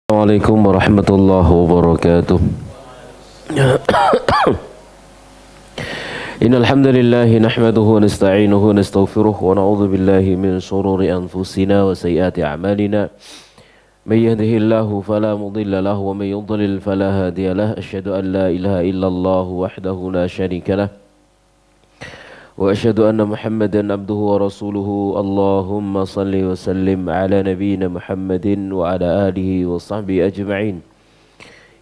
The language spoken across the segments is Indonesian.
Assalamualaikum warahmatullahi wabarakatuh. Innal hamdalillah nahmaduhu wa nasta'inuhu wa nastaghfiruh wa na'udzu billahi min shururi anfusina wa sayyiati a'malina. May yahdihillahu fala mudilla lahu wa may yudlil fala hadiya lahu. Asyhadu an la ilaha illallah wahdahu la syarika lahu wa asyhadu anna Muhammadan abduhu wa rasuluhu. Allahumma salli wa sallim ala nabiyyina Muhammadin wa ala alihi wa sahbihi ajma'in.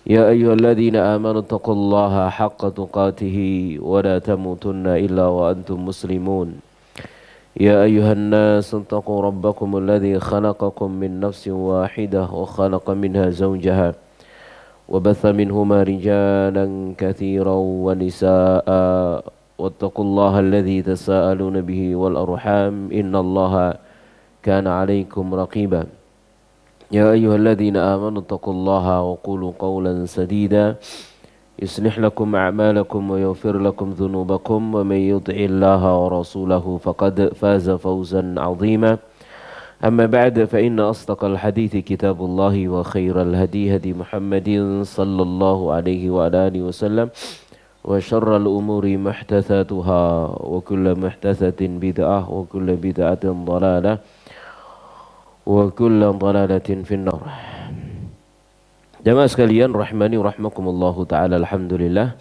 Ya ayyuhalladzina amanu taqullaha haqqa tuqatih wa la tamutunna illa wa antum muslimun. Ya ayyuhan nas taqu rabbakum alladzi khalaqakum min nafsin wahidah wa khalaqa minha zawjaha wa batha minhuma rijalan katsiran wa nisaa'a. واتقوا الله الذي تساءلون به والأرحام إن الله كان عليكم رقيبا يا أيها الذين آمنوا اتقوا الله وقولوا قولا سديدا يصلح لكم أعمالكم ويغفر لكم ذنوبكم ومن يطع الله ورسوله فقد فاز فوزا عظيما أما بعد فإن أصدق الحديث كتاب الله وخير الهدي هدي محمد صلى الله عليه وعلى آله وسلم وشر الأمور محدثاتها وكل محدثة بدعة وكل بدعة ضلالة وكل ضلالة في النار. Jamaah sekalian rahimani rahmakumullahu taala, alhamdulillah.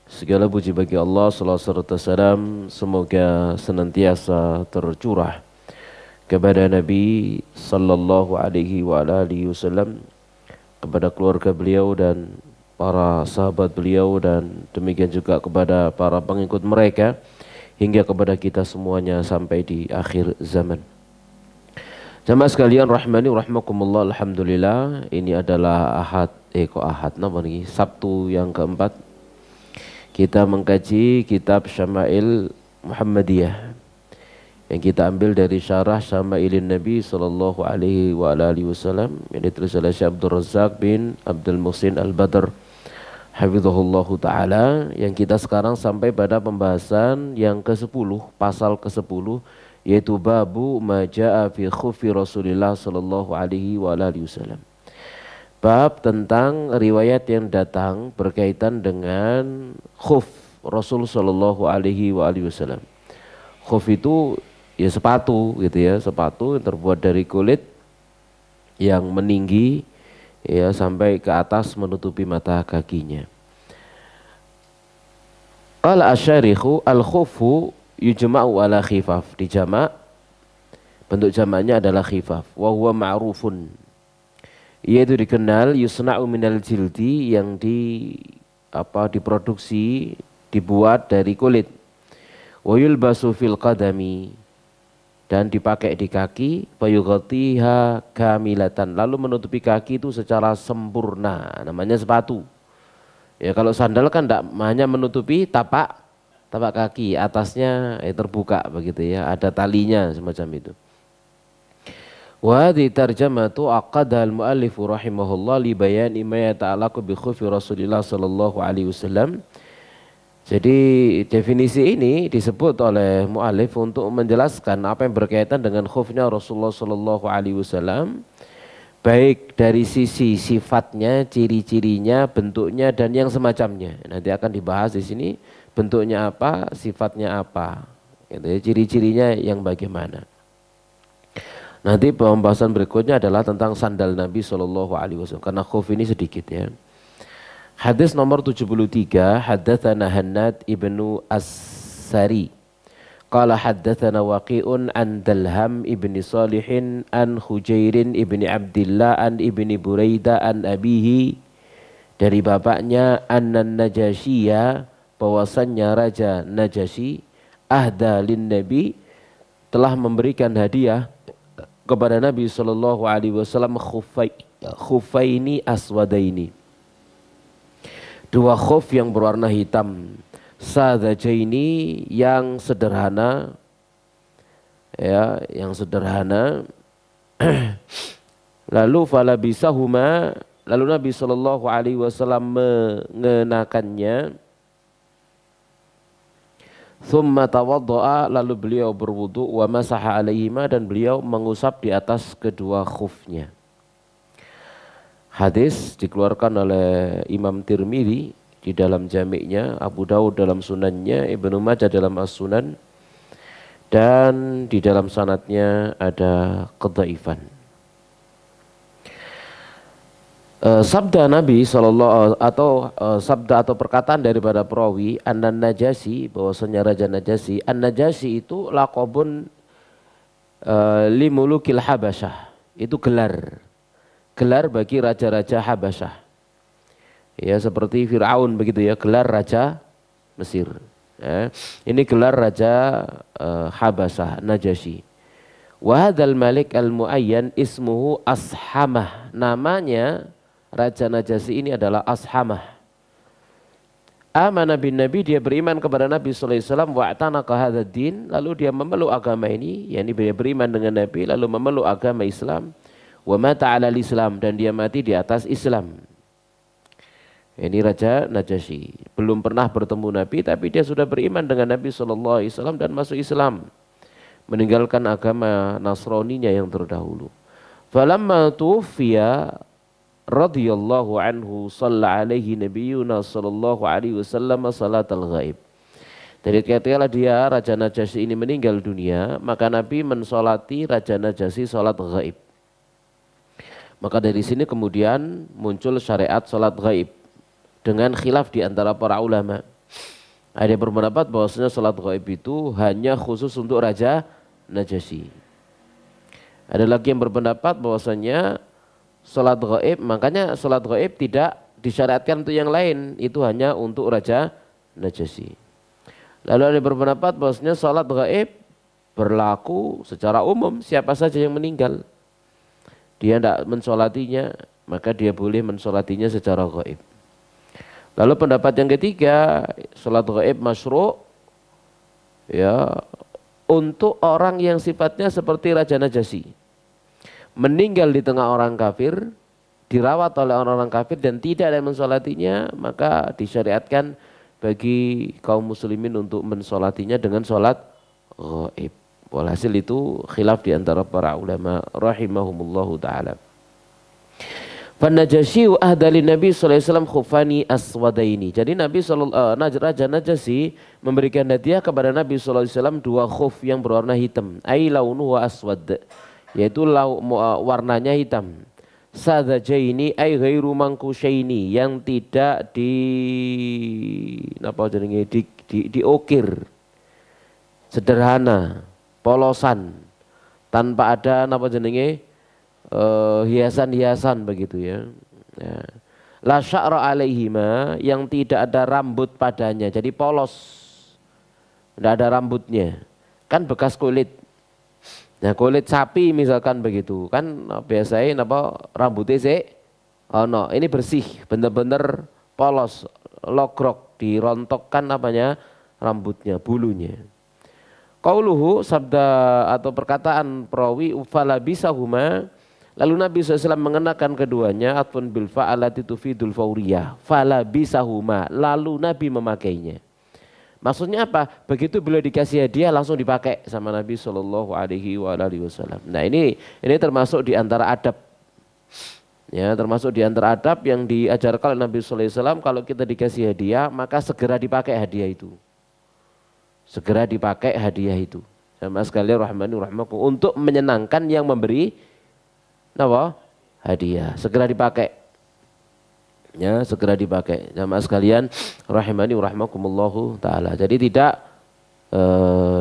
Segala puji bagi Allah, salawat serta salam semoga senantiasa tercurah kepada Nabi sallallahu alaihi wa alihi wasallam, kepada keluarga beliau dan para sahabat beliau, dan demikian juga kepada para pengikut mereka hingga kepada kita semuanya sampai di akhir zaman. Jamaah sekalian rahmani rahmakumullah, alhamdulillah, ini adalah Sabtu yang keempat kita mengkaji kitab Syama'il Muhammadiyah yang kita ambil dari syarah Syama'ilin Nabi sallallahu alaihi wa alihi wasallam yang ditulis oleh Syekh Abdul Razak bin Abdul Muhsin Al-Badr hafizahullahu ta'ala, yang kita sekarang sampai pada pembahasan yang ke-10, pasal ke-10, yaitu babu maja'a fi khufi Rasulillah sallallahu alaihi wa alihi wasallam. Bab tentang riwayat yang datang berkaitan dengan khuf Rasul sallallahu alaihi wa alihi wasallam. Khuf itu ya sepatu gitu ya, sepatu yang terbuat dari kulit yang meninggi ya sampai ke atas menutupi mata kakinya. Qala asy-syarikhu al-khufu yujma'u ala khifaf, dijamak, bentuk jamaknya adalah khifaf. Wa huwa ma'rufun, yaitu dikenal, yusna'u minal jildi, yang diproduksi, dibuat dari kulit. Wa yulbasu fil qadami, dan dipakai di kaki, fayughatiha kamilatan, lalu menutupi kaki itu secara sempurna, namanya sepatu. Ya kalau sandal kan tidak hanya menutupi tapak kaki, atasnya terbuka begitu ya, ada talinya semacam itu. Wa hadhihi tarjamatu aqada al-muallif rahimahullah li bayani ma yata'allaqu bi khufi Rasulillah sallallahu alaihi wasallam. Jadi definisi ini disebut oleh mu'alif untuk menjelaskan apa yang berkaitan dengan khufnya Rasulullah sallallahu alaihi wasallam, baik dari sisi sifatnya, ciri-cirinya, bentuknya dan yang semacamnya. Nanti akan dibahas di sini bentuknya apa, sifatnya apa, gitu ya, ciri-cirinya yang bagaimana. Nanti pembahasan berikutnya adalah tentang sandal Nabi sallallahu alaihi wasallam, karena khuf ini sedikit ya. Hadis nomor 73, haddatsana Hannad ibnu As-Sari qala haddatsana Waqi'un an Dalham ibni Salihin an Hujairin ibni Abdillah an ibni Buraidah an abihi, dari bapaknya, annan Najasyiya, bahwasannya Raja Najasyi, ahda lin Nabi, telah memberikan hadiah kepada Nabi sallallahu alaihi wasallam khufaini aswadaini, dua khuf yang berwarna hitam, sadajaini, yang sederhana ya, yang sederhana. Lalu falabisahuma, lalu Nabi sallallahu alaihi wasallam mengenakannya. Thumma tawaddo'a, lalu beliau berwudu, wa masaha alaihima, dan beliau mengusap di atas kedua khufnya. Hadis dikeluarkan oleh Imam Tirmidzi di dalam jami'nya, Abu Dawud dalam sunannya, Ibnu Majah dalam as-sunan, dan di dalam sanadnya ada kedhaifan. Sabda Nabi sallallahu sabda atau perkataan daripada perawi An-Najasyi, bahwasanya Raja Najasyi, An-Najasyi itu laqabun limulukil Habasyah, itu gelar bagi raja-raja Habasyah. Ya, seperti Fir'aun begitu ya, gelar raja Mesir. Ya, ini gelar raja Habasyah, Najasyi. Wa hadzal malik al-muayyan ismuhu Ashamah. Namanya Raja Najasyi ini adalah Ashamah. Amana bin Nabi, dia beriman kepada Nabi sallallahu alaihi wasallam, wa atanaqa hadzal din, lalu dia memeluk agama ini, yakni dia beriman dengan Nabi lalu memeluk agama Islam. Wa mata 'alal Islam, dan dia mati di atas Islam. Ini Raja Najasyi, belum pernah bertemu Nabi tapi dia sudah beriman dengan Nabi sallallahu alaihi wasallam dan masuk Islam, meninggalkan agama Nasraninya yang terdahulu. Falamma tuwfiya radhiyallahu anhu shalla alaihi nabiyuna sallallahu alaihi wasallam salatal ghaib. Dari ketika dia Raja Najasyi ini meninggal dunia, maka Nabi mensolati Raja Najasyi salat ghaib. Maka dari sini kemudian muncul syariat salat ghaib dengan khilaf di antara para ulama. Ada yang berpendapat bahwasanya salat ghaib itu hanya khusus untuk Raja Najasyi. Ada lagi yang berpendapat bahwasanya salat ghaib, makanya salat ghaib tidak disyariatkan untuk yang lain, itu hanya untuk Raja Najasyi. Lalu ada yang berpendapat bahwasanya salat ghaib berlaku secara umum, siapa saja yang meninggal dia tidak mensolatinya, maka dia boleh mensolatinya secara ghaib. Lalu pendapat yang ketiga, salat ghaib masyru' ya untuk orang yang sifatnya seperti Raja Najasyi, meninggal di tengah orang kafir, dirawat oleh orang-orang kafir dan tidak ada yang mensolatinya, maka disyariatkan bagi kaum muslimin untuk mensolatinya dengan salat ghaib. Walhasil itu khilaf di antara para ulama rahimahumullahu taala. Fan-Najasyi ahdali Nabi sallallahu alaihi wasallam khufani aswadaini. Jadi Nabi Raja Najasyi memberikan hadiah kepada Nabi sallallahu alaihi wasallam dua khuf yang berwarna hitam, ai launuhu aswad, yaitu warnanya hitam. Sadajaini ai ghairu mankusyaini, yang tidak diukir, sederhana, polosan, tanpa ada hiasan-hiasan begitu ya. La sya'ra alaihima, yang tidak ada rambut padanya, jadi polos, tidak ada rambutnya, kan bekas kulit. Nah, kulit sapi misalkan begitu kan biasanya rambutnya ini bersih, benar-benar polos, logrok, dirontokkan rambutnya, bulunya. Qauluhu, sabda atau perkataan perawi, fala bisahuma, lalu Nabi SAW mengenakan keduanya, atfun bil fa'alati tufidul fauriyah, fala bisahuma, lalu Nabi memakainya. Maksudnya apa? Begitu beliau dikasih hadiah langsung dipakai sama Nabi Shallallahu Alaihi Wasallam. Nah ini termasuk di antara adab, ya, termasuk di antara adab yang diajarkan oleh Nabi Sallallahu Alaihi Wasallam. Kalau kita dikasih hadiah maka segera dipakai hadiah itu, segera dipakai hadiah itu. Sama sekalian rahmani rahmakum, untuk menyenangkan yang memberi hadiah, segera dipakai. Ya, segera dipakai. Jamaah sekalian rahimani rahmakumullahu taala. Jadi tidak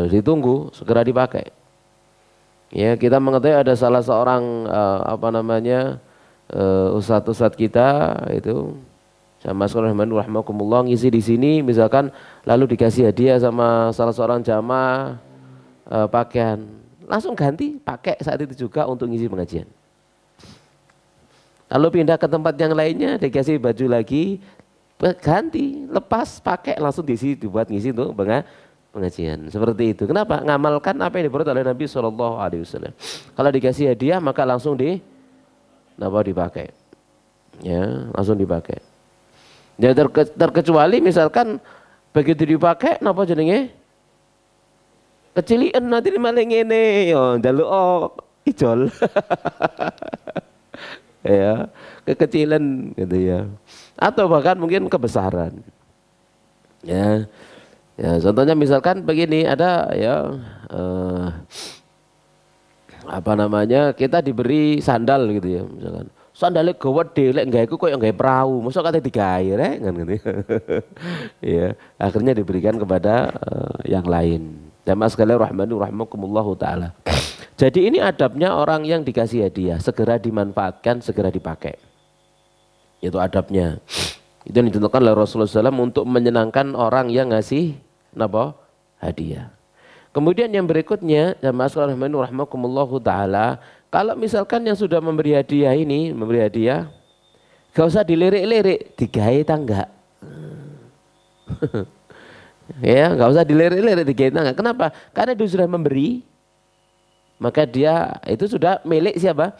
ditunggu, segera dipakai. Ya, kita mengetahui ada salah seorang ustadz kita itu, jamaah sekalian rahimani rahmakumullah, ngisi di sini misalkan, lalu dikasih hadiah sama salah seorang jamaah pakaian, langsung ganti pakai saat itu juga untuk ngisi pengajian. Lalu pindah ke tempat yang lainnya, dikasih baju lagi, ganti, lepas, pakai, langsung dibuat ngisi untuk pengajian. Seperti itu. Kenapa? Ngamalkan apa yang diperintah oleh Nabi SAW. Kalau dikasih hadiah maka langsung dipakai. Ya, langsung dipakai. Ya, terkecuali misalkan begitu dipakai, napa jenenge? Kecilian nanti malah ngene, yo njaluk ijol. Ya, kekecilan gitu ya. Atau bahkan mungkin kebesaran. Ya. Ya, contohnya misalkan begini, ada ya apa namanya, kita diberi sandal gitu ya, misalkan sandalnya gede lek nggae kok yang nggae perahu, mosok kate digawe rek kan gitu. Ya, akhirnya diberikan kepada yang lain. Jamaah sekalian rahmani rahimakumullahu taala. Jadi ini adabnya orang yang dikasih hadiah, segera dimanfaatkan, segera dipakai. Itu adabnya. Itu yang ditentukan oleh Rasulullah SAW untuk menyenangkan orang yang ngasih napa? Hadiah. Kemudian yang berikutnya, jamaah sekalian rahimani rahimakumullahu taala, kalau misalkan yang sudah memberi hadiah ini, memberi hadiah, gak usah dilirik-lirik, digawe tangga. Ya, gak usah dilirik-lirik, digawe tangga. Kenapa? Karena dia sudah memberi, maka dia itu sudah milik siapa?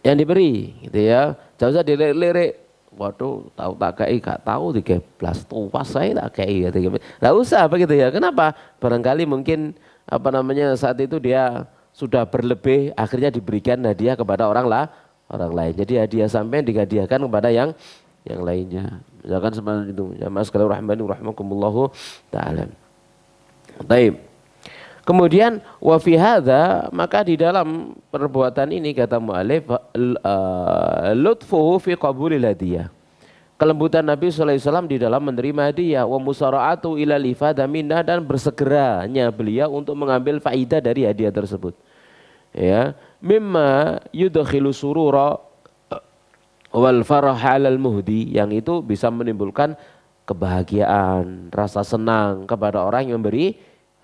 Yang diberi, gitu ya. Gak usah dilirik-lirik. Waduh, tahu tak kei, gak tahu 13 tuas saya tak kei ya. Gak usah begitu ya. Kenapa? Barangkali mungkin apa namanya saat itu dia sudah berlebih, akhirnya diberikan hadiah kepada orang lain. Jadi hadiah sampai dihadiahkan kepada yang lainnya. Misalkan seperti itu. Jamaah sekalian rahmani rahimakumullahu taala. Baik. Kemudian wa fi hadza, maka di dalam perbuatan ini kata mu'alif lutfuhu fi qabulil hadiyah. Kelembutan Nabi SAW di dalam menerima hadiah, wa musara'atu ila lifada minna, dan bersegeranya beliau untuk mengambil faidah dari hadiah tersebut. Ya, mimma yudkhilu surura wal farah 'alal muhdi, yang itu bisa menimbulkan kebahagiaan, rasa senang kepada orang yang memberi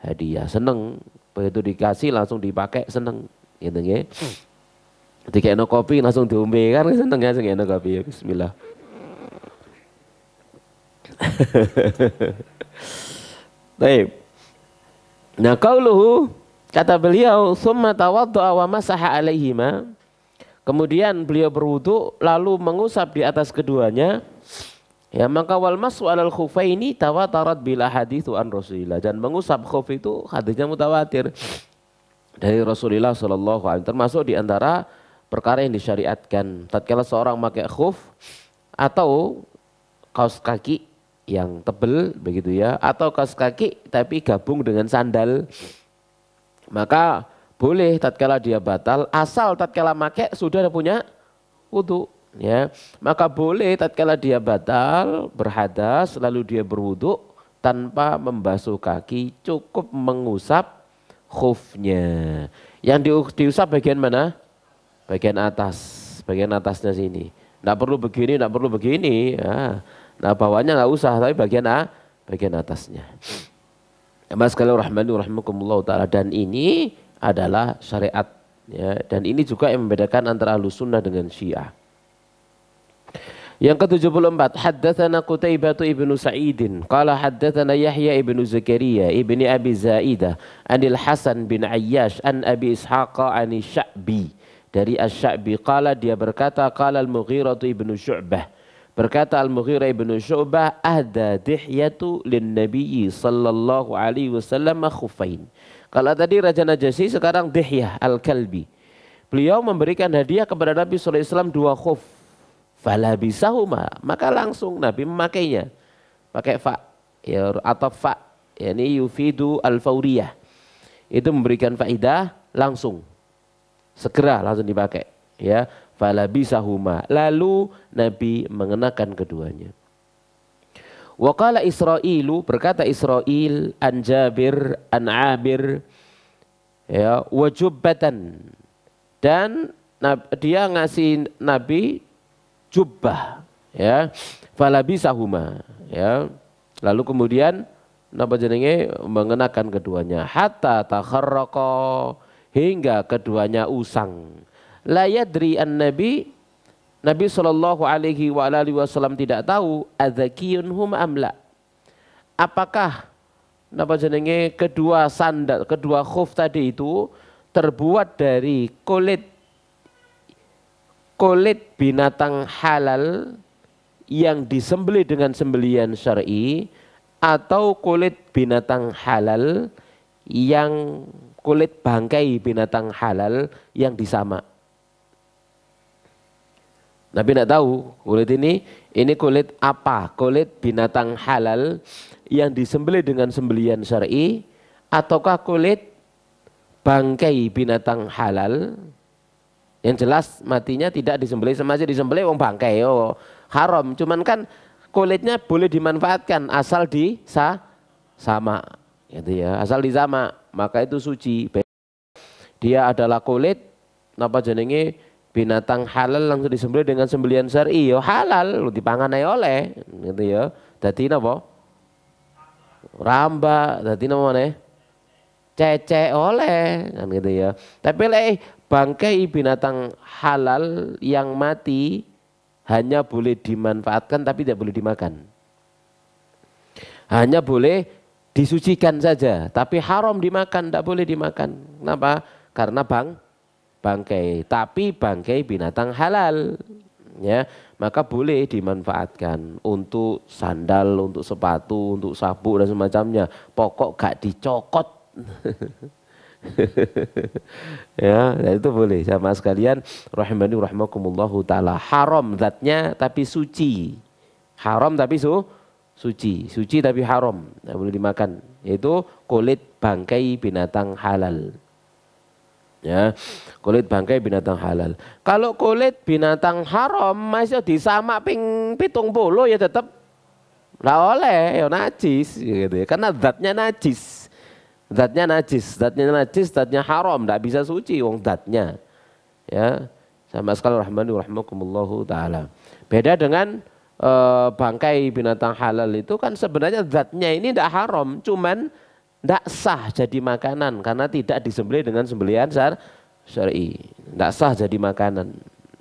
hadiah. Seneng begitu dikasih langsung dipakai, seneng gitu ya. Dikene kopi langsung diombe kan seneng ya, sing enak kopi ya. Bismillah. Baik. Nah, qauluhu, kata beliau, summa tawaddu'a wa masaha alaihima. Kemudian beliau berwudu lalu mengusap di atas keduanya. Ya, maka wal masu alal khufaini tawatarat bila hadithu an Rasulillah, dan mengusap khuf itu hadisnya mutawatir dari Rasulullah sallallahu alaihi wasallam, termasuk di antara perkara yang disyariatkan tatkala seorang pakai khuf atau kaos kaki yang tebal begitu ya, atau kaos kaki tapi gabung dengan sandal, maka boleh tatkala dia batal, asal tatkala pakai sudah punya wudu. Ya, maka boleh tatkala dia batal berhadas lalu dia berwudu tanpa membasuh kaki, cukup mengusap khufnya. Yang diusap bagian mana? Bagian atas, bagian atasnya sini. Nggak perlu begini, nggak perlu begini. Ya. Nah, bawahnya nggak usah, tapi bagian atasnya. Mas kalau rahmani rahimakumullah taala, dan ini adalah syariat. Ya, dan ini juga yang membedakan antara Ahlussunnah dengan Syiah. Yang ke-74, haddatsana Qutaibah ibnu Sa'idin qala haddatsana Yahya ibnu Zakaria ibni Abi Zaidah anil Hasan bin Ayyash an Abi Ishaq an Sya'bi, dari Asy-Sya'bi qala, dia berkata, qala Al-Mughirah ibnu Syu'bah, berkata Al-Mughirah ibnu Syu'bah, ahda Dihyatu lin Nabi sallallahu alaihi wasallam khuffain. Kalau tadi Raja Najasyi, sekarang Dihyah Al-Kalbi, beliau memberikan hadiah kepada Nabi sallallahu alaihi wasallam 2 khuf. Fala bisahuma, maka langsung Nabi memakainya, pakai fa ya, atau fa, yakni yufidu al-fauriyah, itu memberikan faidah langsung, segera langsung dipakai ya. Fala bisahuma, lalu Nabi mengenakan keduanya. Wa qala Israilu, berkata Israil an Jabir an Abir ya, wajubbatan, dan dia ngasih Nabi jubbah ya, falabisahuma ya, lalu kemudian napa jenenge mengenakan keduanya, hatta takharraqa, hingga keduanya usang. La yadri an-nabi, Nabi sallallahu alaihi wa alihi wasallam tidak tahu adzakiyun hum amla, apakah napa jenenge kedua sandal, kedua khuf tadi itu terbuat dari kulit binatang halal yang disembelih dengan sembelihan syar'i, atau kulit binatang halal yang kulit bangkai binatang halal yang disamak. Nabi tidak tahu kulit ini kulit apa? Kulit binatang halal yang disembelih dengan sembelihan syar'i ataukah kulit bangkai binatang halal? Yang jelas matinya tidak disembelih, masih disembelih wong bangkai, oh haram. Cuman kan kulitnya boleh dimanfaatkan asal sama, gitu ya. Asal disama, maka itu suci. Dia adalah kulit napa jenenge binatang halal langsung disembelih dengan sembelihan syar'i, yo halal, dipangan ae oleh, gitu ya. Dadi napa? Ramba, dadi napa meneh? Cecek oleh, kan gitu ya. Tapi bangkai binatang halal yang mati hanya boleh dimanfaatkan tapi tidak boleh dimakan. Hanya boleh disucikan saja, tapi haram dimakan, tidak boleh dimakan. Kenapa? Karena bangkai, tapi bangkai binatang halal, ya, maka boleh dimanfaatkan untuk sandal, untuk sepatu, untuk sabuk dan semacamnya. Pokok gak dicokot. Ya, itu boleh sama sekalian. Rahimani rahimakumullahu taala. Haram zatnya tapi suci. Haram tapi suci. Suci tapi haram, tidak boleh dimakan. Yaitu kulit bangkai binatang halal. Ya, kulit bangkai binatang halal. Kalau kulit binatang haram masih disamak ping 70 ya tetap lah oleh, ya najis gitu ya. Karena zatnya najis. Zatnya haram, tidak bisa suci wong zatnya. Ya, sama sekali rahmani rahimakumullahu taala. Beda dengan bangkai binatang halal itu kan sebenarnya zatnya ini tidak haram, cuman tidak sah jadi makanan karena tidak disembelih dengan sembelihan syar'i. Tidak sah jadi makanan,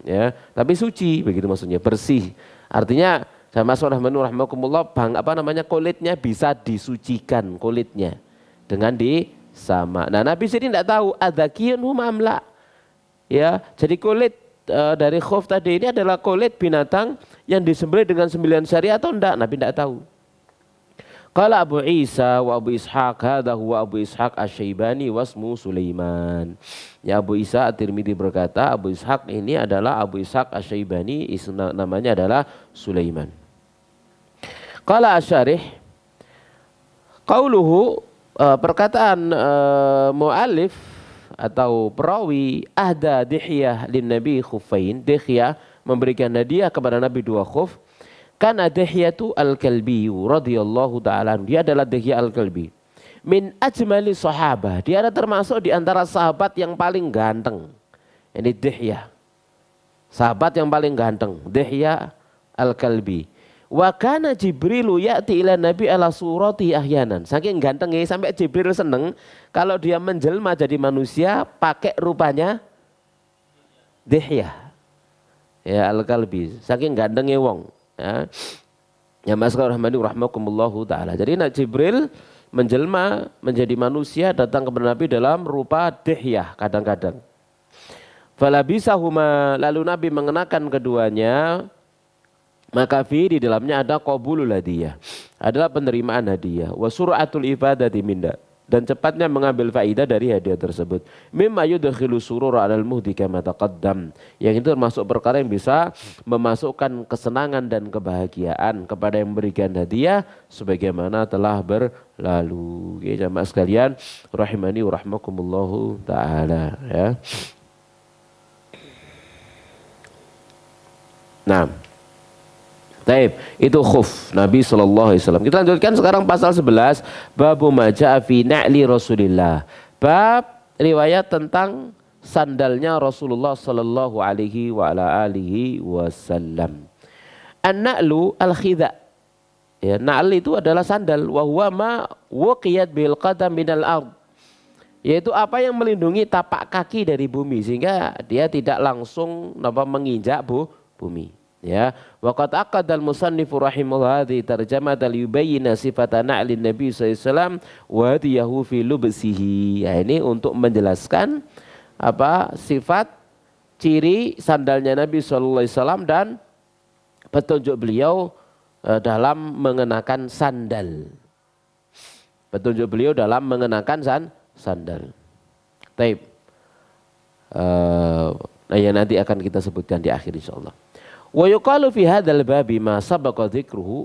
ya. Tapi suci, begitu maksudnya, bersih. Artinya sama rahmani rahimakumullah, kulitnya bisa disucikan kulitnya dengan sama. Nah, Nabi sendiri tidak tahu adzakiyun hum amla. Ya, jadi kulit dari khuf tadi ini adalah kulit binatang yang disembelih dengan sembelihan syariah atau enggak, Nabi tidak tahu. Qala Abu Isa wa Abu Ishaq, hadza huwa Abu Ishaq Asy-Syaibani wasmu Sulaiman. Ya, Abu Isa At-Tirmidzi berkata, Abu Ishaq ini adalah Abu Ishaq Asy-Syaibani, namanya adalah Sulaiman. Qala Asy-Syarih, qauluhu, perkataan mu'alif atau perawi, ahda Dihyah lin Nabi khuffain. Dihyah memberikan hadiah kepada Nabi 2 khuf. Karena Dihyatu al-Kalbi radhiyallahu ta'ala, dia adalah Dihyah al-Kalbi, min ajmali sahabah, dia ada termasuk di antara sahabat yang paling ganteng. Ini Dihyah, sahabat yang paling ganteng, Dihyah al-Kalbi. Wa kana Jibrilu ya'ti ila Nabi ala surati ahyanan. Saking gantengnya sampai Jibril seneng kalau dia menjelma jadi manusia pakai rupanya Dihyah, ya al-Kalbi, saking gantengnya wong. Ya, masyaallah rahmani rahmakumullahu taala. Jadi nak Jibril menjelma menjadi manusia datang kepada Nabi dalam rupa Dihyah kadang-kadang. Falabisahuma, lalu Nabi mengenakan keduanya, maka di dalamnya ada qabulul hadiyah, adalah penerimaan hadiah, wa sur'atul ifadati minda, dan cepatnya mengambil faidah dari hadiah tersebut. Mimma yudkhilu surura 'alal muhdi kama taqaddam, yang itu termasuk perkara yang bisa memasukkan kesenangan dan kebahagiaan kepada yang memberikan hadiah sebagaimana telah berlalu. Ya, jamaah sekalian rahimani wa rahmakumullahu taala, ya. Nah, taib, itu khuf Nabi SAW. Kita lanjutkan sekarang pasal 11, babu maja'a fi na'li Rasulillah, bab riwayat tentang sandalnya Rasulullah sallallahu alaihi wa ala alihi wasallam. An-na'lu al-khidha, ya, na'l itu adalah sandal, wa huwa ma waqiyat bil qadam minal ard, yaitu apa yang melindungi tapak kaki dari bumi sehingga dia tidak langsung menginjak bumi. Ya, waqad aqadal musannifu rahimahullah hadhihi tarjamatan liyubayyina sifata na'lin Nabi sallallahu alaihi wasallam wa hadiyahu fi lubsihi. Ya, ini untuk menjelaskan apa sifat ciri sandalnya Nabi sallallahu alaihi wasallam dan petunjuk beliau dalam mengenakan sandal. Petunjuk beliau dalam mengenakan sandal. Taib. Nah, yang nanti akan kita sebutkan di akhir insyaallah. Wa yuqalu fi hadzal babi ma sabaqa dzikruhu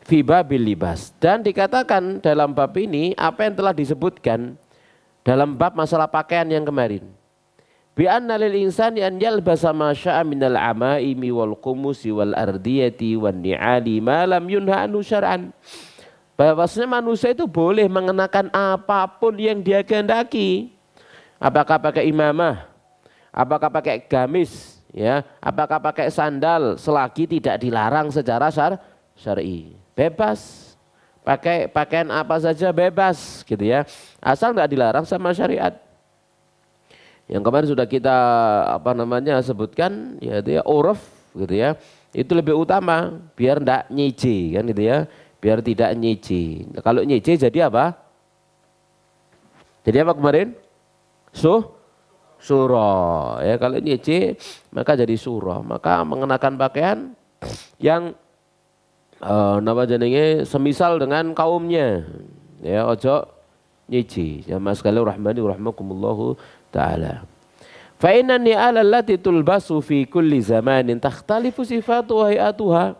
fi babil libas. Dan dikatakan dalam bab ini apa yang telah disebutkan dalam bab masalah pakaian yang kemarin. Bi anna lil insani an yalbasa ma syaa minal amaimi wal qumusi wal ardiyati wan ni'ali ma lam yunha anhu syar'an. Bahwasanya manusia itu boleh mengenakan apapun yang dia kehendaki. Apakah pakai imamah, apakah pakai gamis, ya, apakah pakai sandal, selagi tidak dilarang secara syar'i. Bebas. Pakai pakaian apa saja bebas gitu ya. Asal nggak dilarang sama syariat. Yang kemarin sudah kita sebutkan yaitu ya uruf gitu ya. Itu lebih utama biar enggak nyiji kan gitu ya. Biar tidak nyiji. Nah, kalau nyiji jadi apa? Jadi apa kemarin? Surah. Ya kalau nyiji maka jadi surah. Maka mengenakan pakaian yang semisal dengan kaumnya, ya ojo nyiji. Ya mas sekalian rahmani rahmakumullahu taala. Fa inna ni'ala allati tulbasu fi kulli zamanin takhtalifu sifatu wa hay'atuha.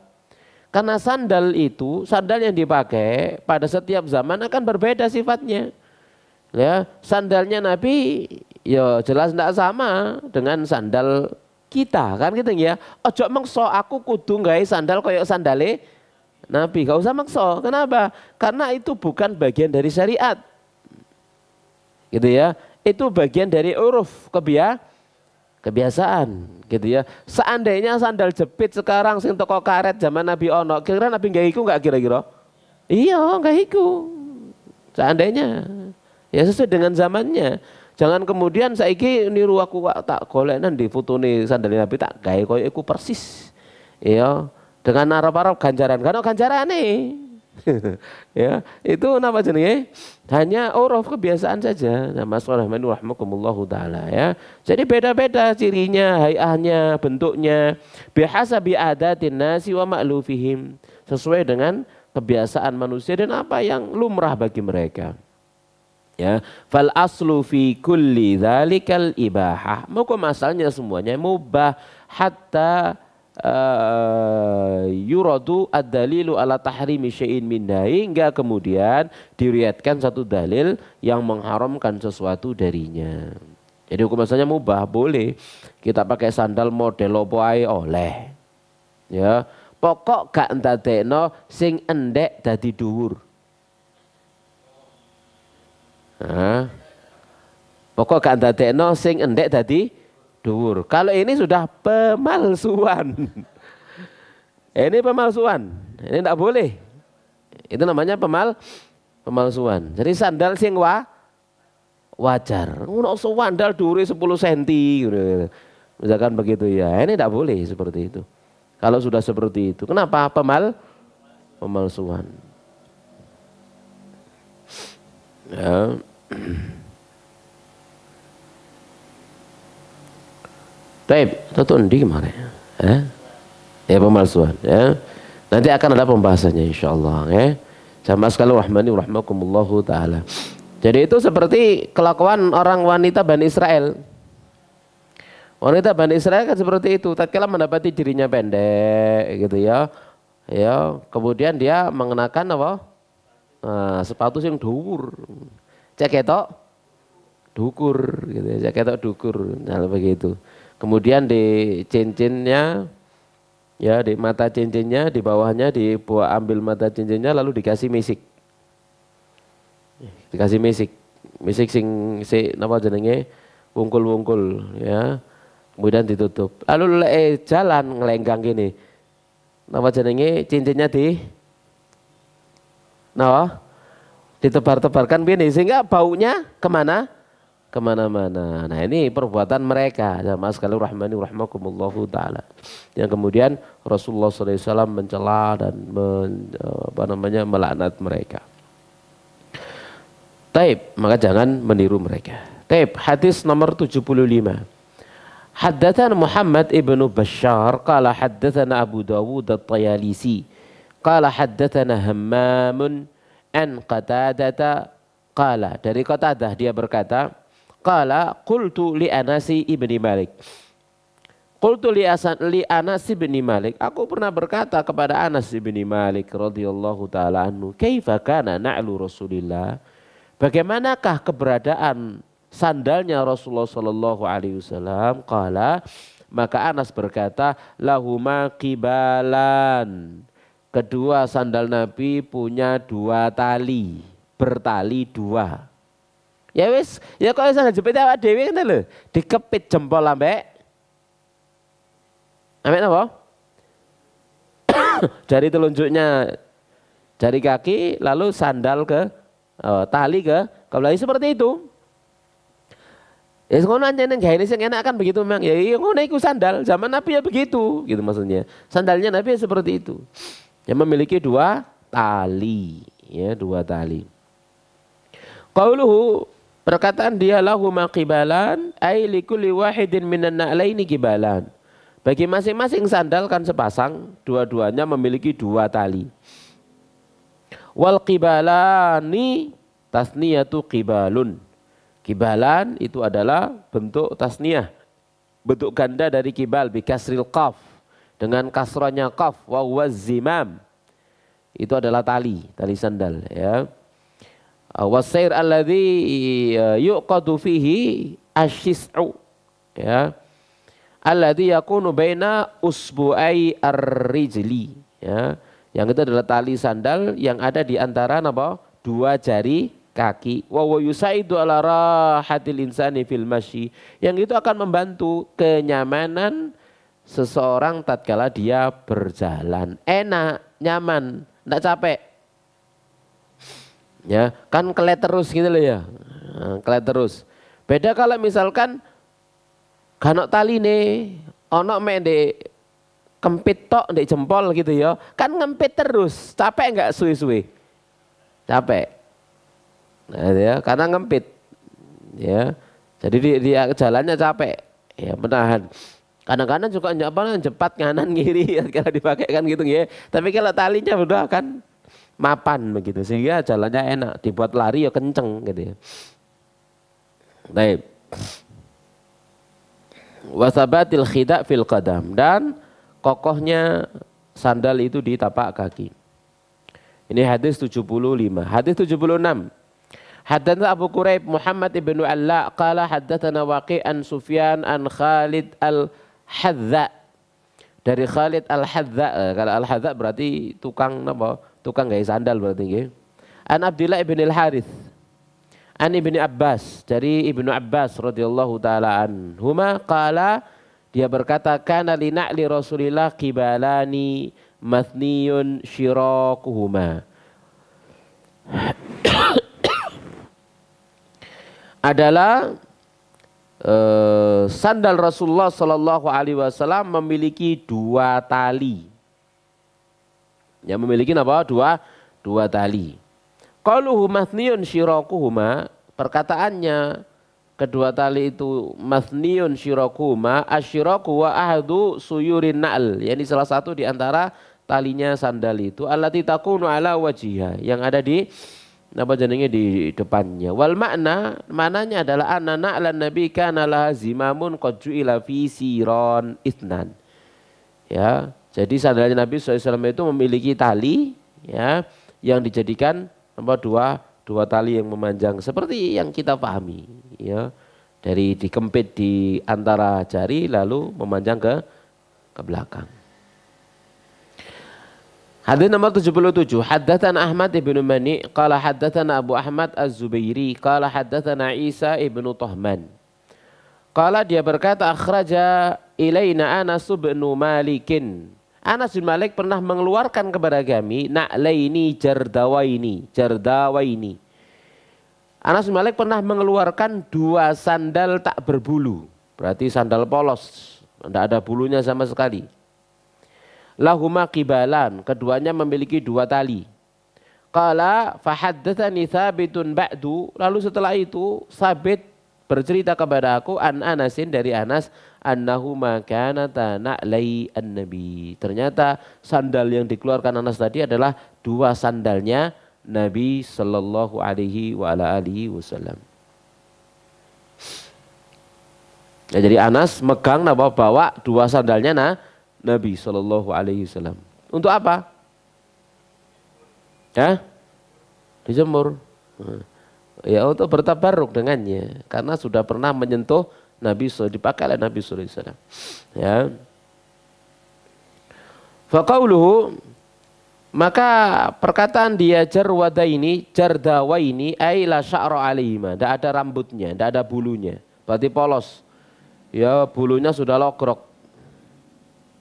Karena sandal itu, sandal yang dipakai pada setiap zaman akan berbeda sifatnya. Ya, sandalnya Nabi ya jelas tidak sama dengan sandal kita kan gitu ya. Ojo mengso aku kudu gawe sandal koyo sandale Nabi, gak usah maksa. Kenapa? Karena itu bukan bagian dari syariat. Gitu ya. Itu bagian dari uruf, kebiasaan, gitu ya. Seandainya sandal jepit sekarang sing toko karet zaman Nabi ono, kira Nabi gak iku gak kira-kira? Iya, gak iku. Seandainya ya sesuai dengan zamannya. Jangan kemudian saiki niru aku tak golekan di fotone sandal Nabi tak gawe koyo iku persis. Iya. Dengan Arab-Arab ganjaran, karena ganjaran nih, ya itu nama jenenge hanya uruf kebiasaan saja. Nama rahmakumullahu taala ya. Jadi beda-beda cirinya, hayahnya, bentuknya, bihasabi adatin nasi wa ma'lufihim, sesuai dengan kebiasaan manusia dan apa yang lumrah bagi mereka. Ya, fal aslu fi kulli dzalikal ibahah. Hukum asalnya semuanya mubah hatta yuradu ad-dalilu ala tahrimi syai'in minha, hingga kemudian diriatkan satu dalil yang mengharamkan sesuatu darinya. Jadi hukum asalnya mubah, boleh kita pakai sandal model opo ae oleh. Ya, pokok gak ndadekno sing endek dadi dhuwur. Nah, pokok gak ndadekno sing endek dadi dhuwur. Kalau ini sudah pemalsuan. Ini pemalsuan. Ini tidak boleh. Itu namanya pemalsuan. Jadi sandal sing wajar. Ngono sandal dhuwure 10 cm gitu. Misalkan begitu ya. Ini tidak boleh seperti itu. Kalau sudah seperti itu. Kenapa? Pemalsuan. Ya. Baik, itu endi kemarin? Ya pemalsuan. Ya. Nanti akan ada pembahasannya insyaallah. Ya. Jamaah sekalian rahmani rahmakumullahu taala. Jadi itu seperti kelakuan orang wanita Bani Israel. Wanita Bani Israel kan seperti itu. Tatkala mendapati dirinya pendek, gitu ya. Ya, kemudian dia mengenakan apa? Sepatu yang dhuwur. Cek ketok dukur, gitu ya. Cek ketok dukur. Nah, begitu. Kemudian di cincinnya, ya di mata cincinnya, di bawahnya ambil mata cincinnya lalu dikasih misik. Dikasih misik sing napa jenenge wungkul-wungkul ya. Kemudian ditutup. Lalu jalan ngelenggang gini. Napa jenenge cincinnya ditebar-tebarkan gini sehingga baunya kemana-mana. Nah ini perbuatan mereka. Jamaah sekalian rahmani rahmakumullahu ta'ala. Yang kemudian Rasulullah SAW mencela dan melaknat mereka. Taib, maka jangan meniru mereka. Taib, hadis nomor 75. Haddatsana Muhammad ibnu Bashar qala haddatsana Abu Dawud at-Tayalisi qala haddatsana Hammamun an Qatadah qala, dari Qatadah dia berkata, qala qultu li Anasi ibni Malik, Qultu li Anas bin Malik, aku pernah berkata kepada Anas bin Malik radhiyallahu taala anhu, kaifa kana na'lu Rasulillah? Bagaimanakah keberadaan sandalnya Rasulullah sallallahu alaihi wasallam? Qala, maka Anas berkata, lahuma qibalan. Kedua sandal Nabi punya dua tali, bertali dua. Ya wis, ya kok sandal jepit awak dhewe ngene lho, dikepit jempol ambek apa? Jari telunjuknya jari kaki, lalu sandal ke tali ke belakang seperti itu. Ya ngono anjene gawe sing enak kan begitu memang. Ya ngono iku sandal zaman Nabi ya begitu, gitu maksudnya. Sandalnya Nabi ya seperti itu. Yang memiliki dua tali, ya dua tali. Qauluhu, perkataan dia lahu maqibalan ay likulli wahidin minan na'laini qibalan. Bagi masing-masing sandal kan sepasang, dua-duanya memiliki dua tali. Wal qibalani tasniyatu qibalun. Qibalan itu adalah bentuk tasniyah, bentuk ganda dari qibal bi kasril qaf, dengan kasranya qaf, wa huwa zimam. Itu adalah tali sandal ya. Wasair alladhi yuqadu fihi asyis'u ya. Alladhi yakunu baina usbu'ai ar-rijli ya. Yang itu adalah tali sandal yang ada di antara apa? Dua jari kaki. Wa yusaidu ala rahatil insani fil masyi. Yang itu akan membantu kenyamanan seseorang tatkala dia berjalan. Enak, nyaman, enggak capek. Ya, kan kelet terus gitu loh ya. Kelet terus. Beda kalau misalkan kanok tali nih, ono mek ndek kempit tok ndek jempol gitu ya. Kan ngempit terus, capek enggak suwe-suwe? Capek. Nah, ya, karena ngempit. Ya. Jadi dia jalannya capek. Ya, menahan. Kadang-kadang juga cepat kanan kiri kalau dipakai kan gitu ya. Tapi kalau talinya udah kan mapan begitu sehingga jalannya enak, dibuat lari ya kenceng gitu ya. Baik. Wasabatil khida fil qadam, dan kokohnya sandal itu di tapak kaki. Ini hadis 75. Hadis 76. Haddatsana Abu Quraib Muhammad ibn Alla qala haddatsana Waqi' an Sufyan an Khalid al-Hadza. Dari Khalid al-Hadza. Kalau al-Hadza berarti tukang apa? Tukang gaya sandal berarti nggih. An Abdullah ibn al-Harith. An Ibnu Abbas, dari Ibnu Abbas radhiyallahu taala anhuma qala, dia berkata kana li na'li Rasulillah qibalani mathniyun shirakuhuma. Adalah sandal Rasulullah sallallahu alaihi wasallam memiliki dua tali. Yang memiliki apa? Dua tali. Qaluhu mathniyun shirakuhuma, perkataannya kedua tali itu mathniyun shirakuhuma, asyiraku wa ahdu suyurin na'al, yakni salah satu di antara talinya sandal itu allati takunu ala wajiha, yang ada di apa jenenge di depannya. Wal maknanya adalah anna na'lan nabi kana laha zimamun qad ju'ila fi siron itsnan. Ya, jadi sandalnya Nabi SAW itu memiliki tali ya yang dijadikan dua tali yang memanjang seperti yang kita pahami ya, dari dikempit di antara jari lalu memanjang ke belakang. Hadis nomor 77. Haddatsana Ahmad ibn Mani qala haddatsana Abu Ahmad Az-Zubairi qala haddatsana Isa ibn Tahman. Qala, dia berkata, akhraja ilaina Anas bin Malikin. Anas bin Malik pernah mengeluarkan kepada kami na'laini jardawaini. Anas bin Malik pernah mengeluarkan dua sandal tak berbulu. Berarti sandal polos, tidak ada bulunya sama sekali. Lahuma qibalan, keduanya memiliki dua tali. Qala fahaddatsani Tsabitun ba'du, lalu setelah itu Tsabit bercerita kepada aku an Anasin, dari Anas, annahu makanata na'lai an-nabi. Ternyata sandal yang dikeluarkan Anas tadi adalah dua sandalnya Nabi sallallahu alaihi wa ala alihi wasallam. Ya, jadi Anas megang bawa dua sandalnya Nabi Shallallahu Alaihi Wasallam. Untuk apa? Ya, dijemur. Ya untuk bertabaruk dengannya, karena sudah pernah menyentuh Nabi, dipakai oleh Nabi Sallallahu Alaihi Wasallam. Ya. Faqauluhu, maka perkataan dia jardawaini ay la sya'ra alaihima, tidak ada rambutnya, tidak ada bulunya, berarti polos. Ya bulunya sudah logrok.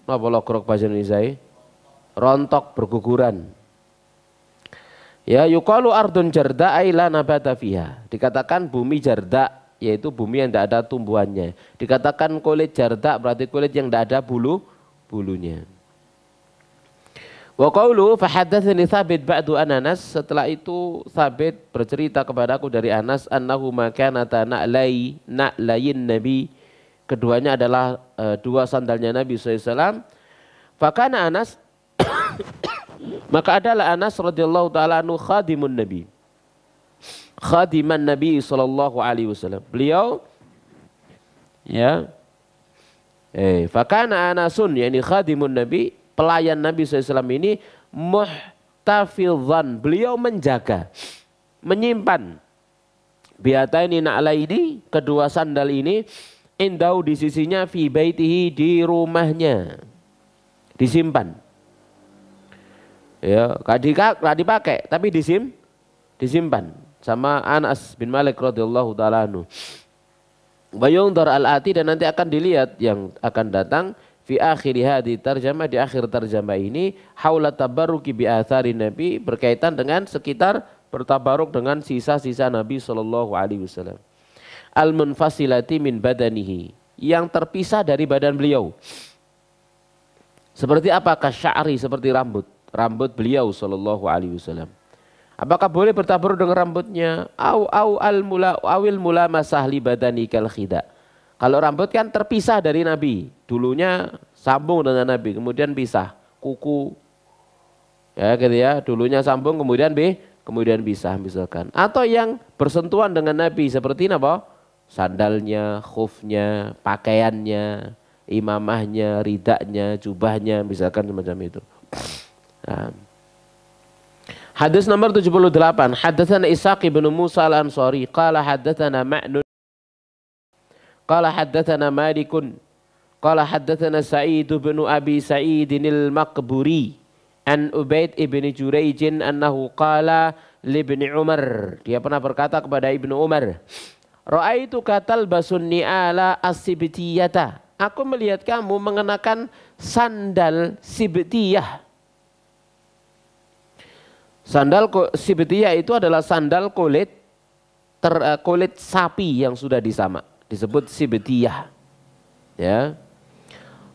Apa logrok bahasa Indonesia? Rontok, berguguran. Ya yuqalu ardun jarda ay la nabata fiha. Dikatakan bumi jarda, yaitu bumi yang tidak ada tumbuhannya. Dikatakan kulit jarda berarti kulit yang tidak ada bulunya. Wa qawlu fa haddatsani Tsabit ba'du Anas, setelah itu Tsabit bercerita kepadaku dari Anas annahu ma kanata na'layin Nabi, keduanya adalah dua sandalnya Nabi sallallahu alaihi wasallam. Fa kana Anas maka adalah Anas radhiyallahu taala anhu khadimun Nabi. Khadiman Nabi sallallahu alaihi wasallam. Beliau ya fa kana Anasun yani khadimun Nabi, pelayan Nabi SAW ini muhtafizan, beliau menjaga, menyimpan biataini na'laini, kedua sandal ini, indau di sisinya, fi baitihi, di rumahnya, disimpan. Ya, gak dipakai tapi disimpan sama Anas bin Malik radhiyallahu taala anhu. Bayungdar al-ati, dan nanti akan dilihat yang akan datang fi akhir hadhi tarjamah, di akhir tarjamah ini, haula tabarruki bi athari Nabi, berkaitan dengan sekitar bertabaruk dengan sisa-sisa Nabi sallallahu alaihi wasallam. Al munfasilati min badanihi, yang terpisah dari badan beliau. Seperti apakah? Sya'ri, seperti rambut beliau sallallahu alaihi wasallam. Apakah boleh bertabaruk dengan rambutnya? Awil mula masahli badani kal khida. Kalau rambut kan terpisah dari Nabi, dulunya sambung dengan Nabi, kemudian pisah, kuku, ya gitu ya, dulunya sambung kemudian pisah misalkan. Atau yang bersentuhan dengan Nabi seperti apa? Sandalnya, khufnya, pakaiannya, imamahnya, ridaknya, jubahnya, misalkan semacam itu. Nah. Hadis nomor 78. Haddatsana Ishaq bin Musa al-Ansari qala haddatsana Ma'nun qala haddatsana Malikun qala haddatsana Sa'id bin Abi Sa'id al-Maqburi an Ubaid ibn Jurayj annahu qala li ibn Umar, dia pernah berkata kepada Ibnu Umar, ra'aitu katalbasun ni'ala as-sibtiyata, aku melihat kamu mengenakan sandal sibtiyah. Sandal sibtiyah itu adalah sandal kulit sapi yang sudah disamak, disebut sibtiyah. Ya.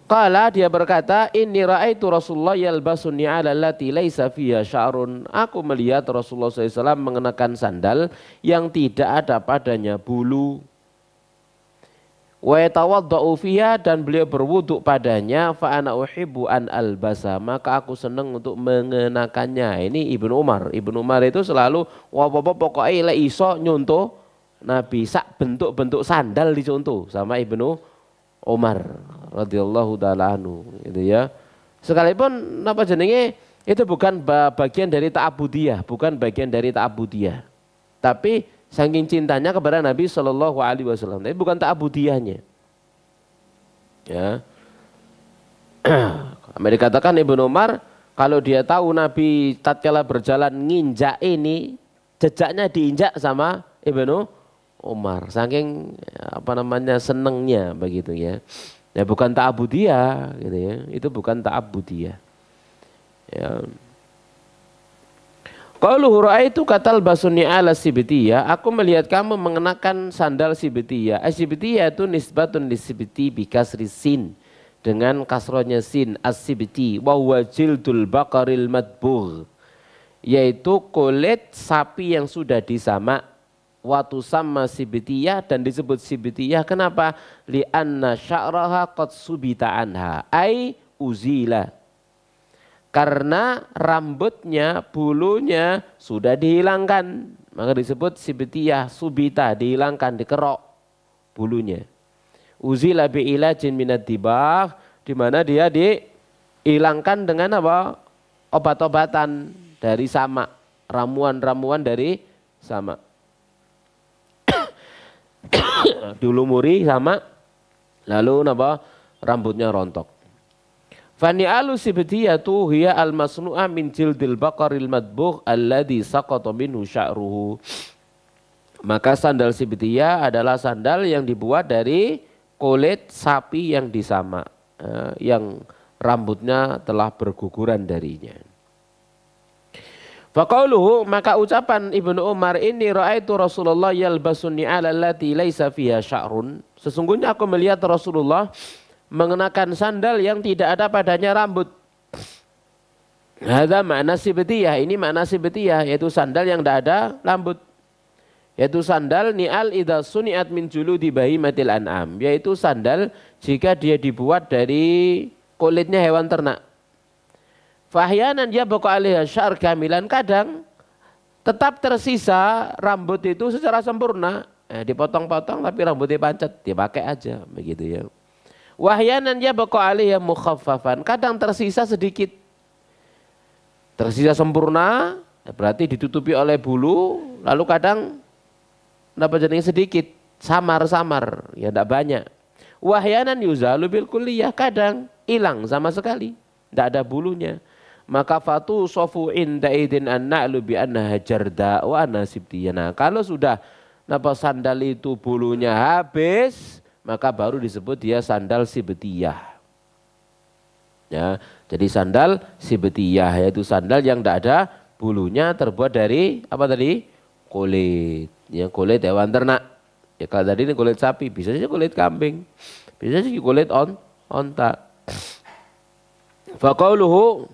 Qala, dia berkata, inni ra'aitu Rasulullah yalbasu ni'ala allati laisa fiha sya'run. Aku melihat Rasulullah SAW mengenakan sandal yang tidak ada padanya bulu. Wa yatawadda'u fiha, dan beliau berwuduk padanya. Fa ana uhibbu an albasa, maka aku senang untuk mengenakannya. Ini Ibnu Umar. Ibnu Umar itu selalu pokoknya iso nyontoh Nabi, sak bentuk-bentuk sandal dicontoh sama Ibnu Umar radhiyallahu taala anhu, gitu ya. Sekalipun apa jenenge itu bukan bagian dari ta'abudiyah, bukan bagian dari ta'abudiyah. Tapi saking cintanya kepada Nabi Shallallahu alaihi wasallam, tapi bukan ta'abudiyahnya. Ya. Dikatakan Ibnu Umar, kalau dia tahu Nabi tatkala berjalan nginjak ini, jejaknya diinjak sama Ibnu Umar, saking apa namanya senengnya begitu ya. Ya bukan ta'abudiyah gitu ya. Itu bukan ta'abudiyah. Ya. Qauluhu ra'aitu katalbasuni ala sibtiyah, aku melihat kamu mengenakan sandal sibtiyah. As-sibtiyah itu nisbatun lisibti bi kasri sin, dengan kasrohnya sin, as-sibti wa huwa jildul baqaril madbugh, yaitu kulit sapi yang sudah disamak. Watu sama sibtiyah, dan disebut sibtiyah kenapa? Li'anna sya'raha qad subita anha ay uzila, karena rambutnya, bulunya sudah dihilangkan, maka disebut sibtiyah. Subita, dihilangkan, dikerok bulunya. uzila bi ilajin minad dibagh, di mana dia dihilangkan dengan apa? Obat-obatan dari sama, ramuan-ramuan dari sama. Dilumuri sama, lalu apa? Rambutnya rontok. Fani'alu sibtiyatu hiya al-masnu'a min jildil baqaril madbugh alladhi saqata minhu sya'ruhu. Maka sandal sibtiyah adalah sandal yang dibuat dari kulit sapi yang disamak, yang rambutnya telah berguguran darinya. Faqauluhu, maka ucapan Ibnu Umar, ini ra'aitu Rasulullah yalbasu ni'ala allati laisa fiha sya'run. Sesungguhnya aku melihat Rasulullah mengenakan sandal yang tidak ada padanya rambut. Hadza makna sibtiyah, ini makna sibtiyah, yaitu sandal yang tidak ada rambut. Yaitu sandal ni'al idza suni'at min juludi bahimatil an'am, yaitu sandal jika dia dibuat dari kulitnya hewan ternak. Fahyanan dia baqa alaiha syar kamilan, kadang tetap tersisa rambut itu secara sempurna. Dipotong-potong tapi rambutnya pancet, dipakai aja begitu ya. Wahyanan dia baqa alaiha mukhaffafan, kadang tersisa sedikit. Tersisa sempurna berarti ditutupi oleh bulu, lalu kadang dapat jadinya sedikit, samar-samar, ya tidak banyak. Wahyanan yuzalu bil kulliyah, kadang hilang sama sekali, tidak ada bulunya. Maka fatu sofu inda idin an-na'lu bi annaha jarda wa anna sibtiyana. Kalau sudah sandal itu bulunya habis, maka baru disebut dia sandal sibtiyah. Ya, jadi sandal sibtiyah yaitu sandal yang tidak ada bulunya, terbuat dari apa tadi? Kulit. Ya, kulit hewan ternak. Ya, kalau tadi ini kulit sapi, bisa saja kulit kambing, bisa saja kulit onta. Faqauluhu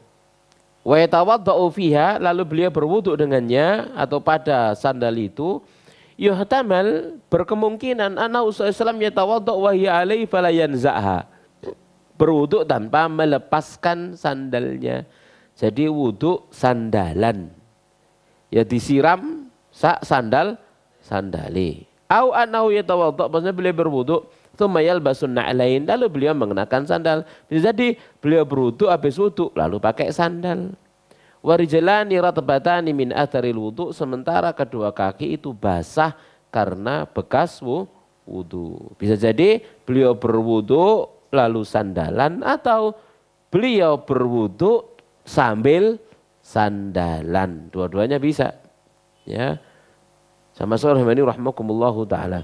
wa yatawaddau fiha, lalu beliau berwudu dengannya atau pada sandal itu. Yuhtamal, berkemungkinan anna Rasulullah yatawaddau wa hiya alaihi fala yanza'ha, berwudu tanpa melepaskan sandalnya. Jadi wudu sandalan, ya disiram sandali. Au annahu yatawaddau, maksudnya beliau berwudu tsumma yalbasun na'lain, lalu beliau mengenakan sandal. Bisa jadi beliau berwudu, habis wudu lalu pakai sandal. Warijlani ratbatani min atharil wudu, sementara kedua kaki itu basah karena bekas wudu. Bisa jadi beliau berwudu lalu sandalan, atau beliau berwudu sambil sandalan. Dua-duanya bisa. Ya. Sama rahmani rahmakumullahu taala.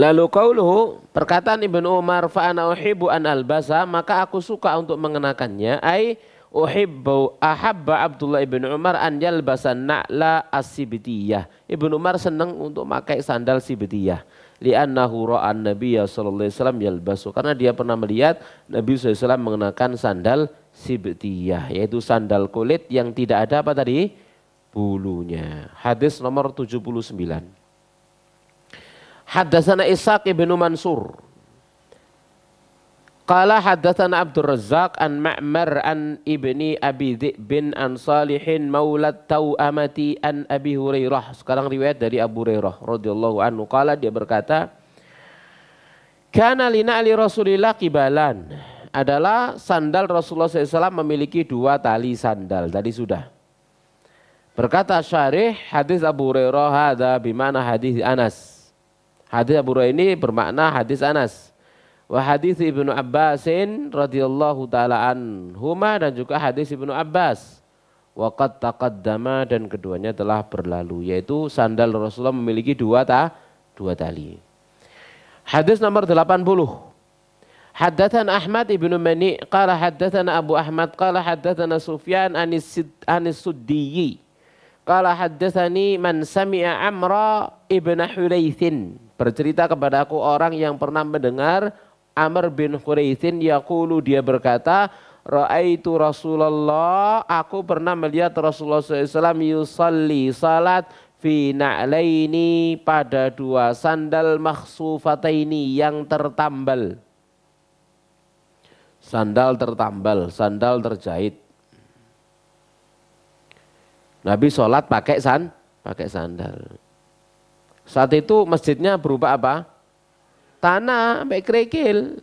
Lalu qauluhu, perkataan Ibnu Umar, fa ana uhibbu an albasa, maka aku suka untuk mengenakannya. Ai uhibbu ahabba Abdullah ibn Umar an yalbasa na'la as-sibtiyah. Ibnu Umar senang untuk pakai sandal sibtiyah. Li'annahu ra'an Nabiyya sallallahu alaihi wasallam yalbasu, karena dia pernah melihat Nabi sallallahu alaihi wasallam mengenakan sandal sibtiyah, yaitu sandal kulit yang tidak ada apa tadi? Bulunya. Hadis nomor 79. Haddatsana Ishaq ibn Mansur qala haddatsana Abdur Razzaq an Ma'mar an ibni Abi Dhi'bin an Salihin maulad Tau'amati an Abi Hurairah. Sekarang riwayat dari Abu Hurairah radhiyallahu anhu, qala, dia berkata, kana lina'li Rasulillah qibalan, adalah sandal Rasulullah SAW memiliki dua tali sandal. Tadi sudah. Berkata syarih hadis Abu Hurairah, hadza bimana hadis Anas. Hadis Abu Hurairah ini bermakna hadis Anas. Wa hadis Ibnu Abbasin radhiyallahu taala anhuma, dan juga hadis Ibnu Abbas. Wa qad taqaddama, dan keduanya telah berlalu, yaitu sandal Rasulullah memiliki dua tali. Hadis nomor 80. Haddatsana Ahmad ibnu Mani qala haddatsana Abu Ahmad qala haddatsana Sufyan anis Suddiyi qala haddatsani man sami'a Amra ibn Huraitsin, bercerita kepada aku orang yang pernah mendengar Amr bin Huraitsin yaqulu, dia berkata, ra'aitu Rasulullah, aku pernah melihat Rasulullah SAW yusalli salat fi na'laini, pada dua sandal makhsufataini yang tertambal. Sandal tertambal, sandal terjahit. Nabi sholat pakai sandal. Saat itu masjidnya berupa apa? tanah sampai kerikil.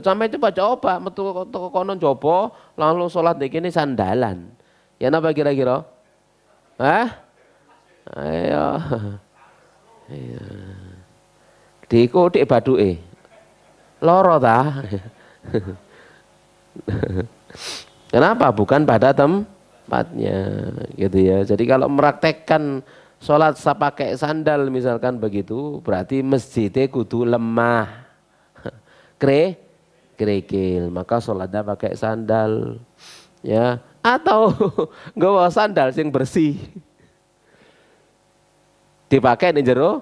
Sampai coba metu toko kono coba langsung sholat di kini sandalan. Ya napa kira-kira? Hah? Ayo. Ayo. Diku dik baduke. Loro ta? Kenapa? Bukan pada tempatnya gitu ya. Jadi kalau meraktekkan sholat pakai sandal misalkan begitu, berarti masjidnya kudu lemah, kerikil, maka sholatnya pakai sandal, ya. Atau nggak bawa sandal yang bersih, dipakai di jero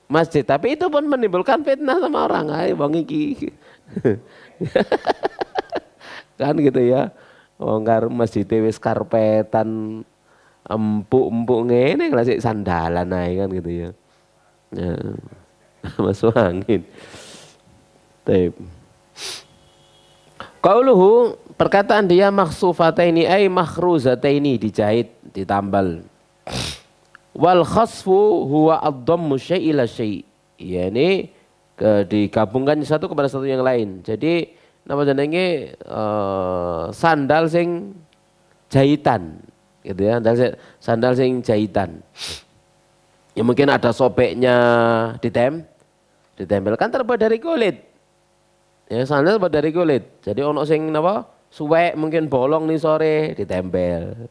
masjid, tapi itu pun menimbulkan fitnah sama orang. Ayo bang iki, kan gitu ya. Wong masjid wis karpetan empuk-empuk ngene klasik sandalan ae kan gitu ya. Ya. Masuk angin. Taib. Qauluhu perkataan dia makhsufataini ay makhruzataini dijahit, ditambal. Wal khasfu huwa ad-dhammu syai' ila syai'. Yani digabungkan satu kepada satu yang lain. Jadi nama jenenge sandal sing jahitan gitu ya, sandal sing jahitan. Ya mungkin ada sobeknya ditempel kan terbuat dari kulit. Ya sandal terbuat dari kulit. Jadi ono sing napa? Suwek mungkin bolong nih sore ditempel.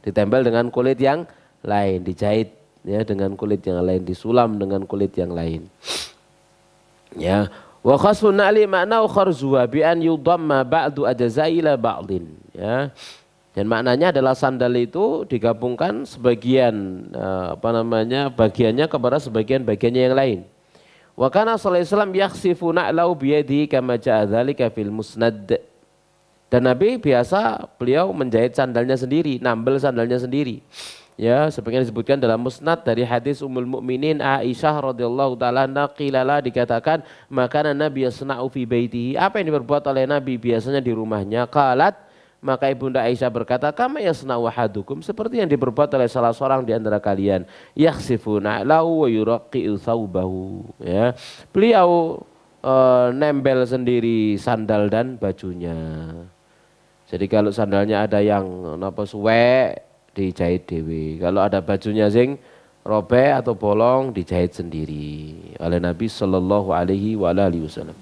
Ditempel dengan kulit yang lain, dijahit ya dengan kulit yang lain, disulam dengan kulit yang lain. Ya, wa khasfun na'li ma'nau kharzuha bi an yudamma ba'du ajza'i ila ba'din, ya. Dan maknanya adalah sandal itu digabungkan sebagian bagiannya kepada sebagian-bagiannya yang lain. Wa kana sallallahu alaihi wasallam yakhsifu na'lau bi yadihi kama ja'a dzalika fil musnad. Dan Nabi biasa beliau menjahit sandalnya sendiri, nambel sandalnya sendiri. Ya, sebagaimana disebutkan dalam musnad dari hadis Ummul Mukminin Aisyah radhiyallahu taala anha, qilala dikatakan, maka Nabi yasna'u fi baitihi, apa yang diperbuat oleh Nabi biasanya di rumahnya. Qalat, maka Ibunda Aisyah berkata, kama yasna'u ahadukum, seperti yang diperbuat oleh salah seorang di antara kalian, yakhsifu na'lahu wa yuraqqi'u thawbahu. Ya, beliau nempel sendiri sandal dan bajunya. Jadi kalau sandalnya ada yang suwek dijahit dewi, kalau ada bajunya sing robek atau bolong dijahit sendiri oleh Nabi Shallallahu Alaihi Wasallam.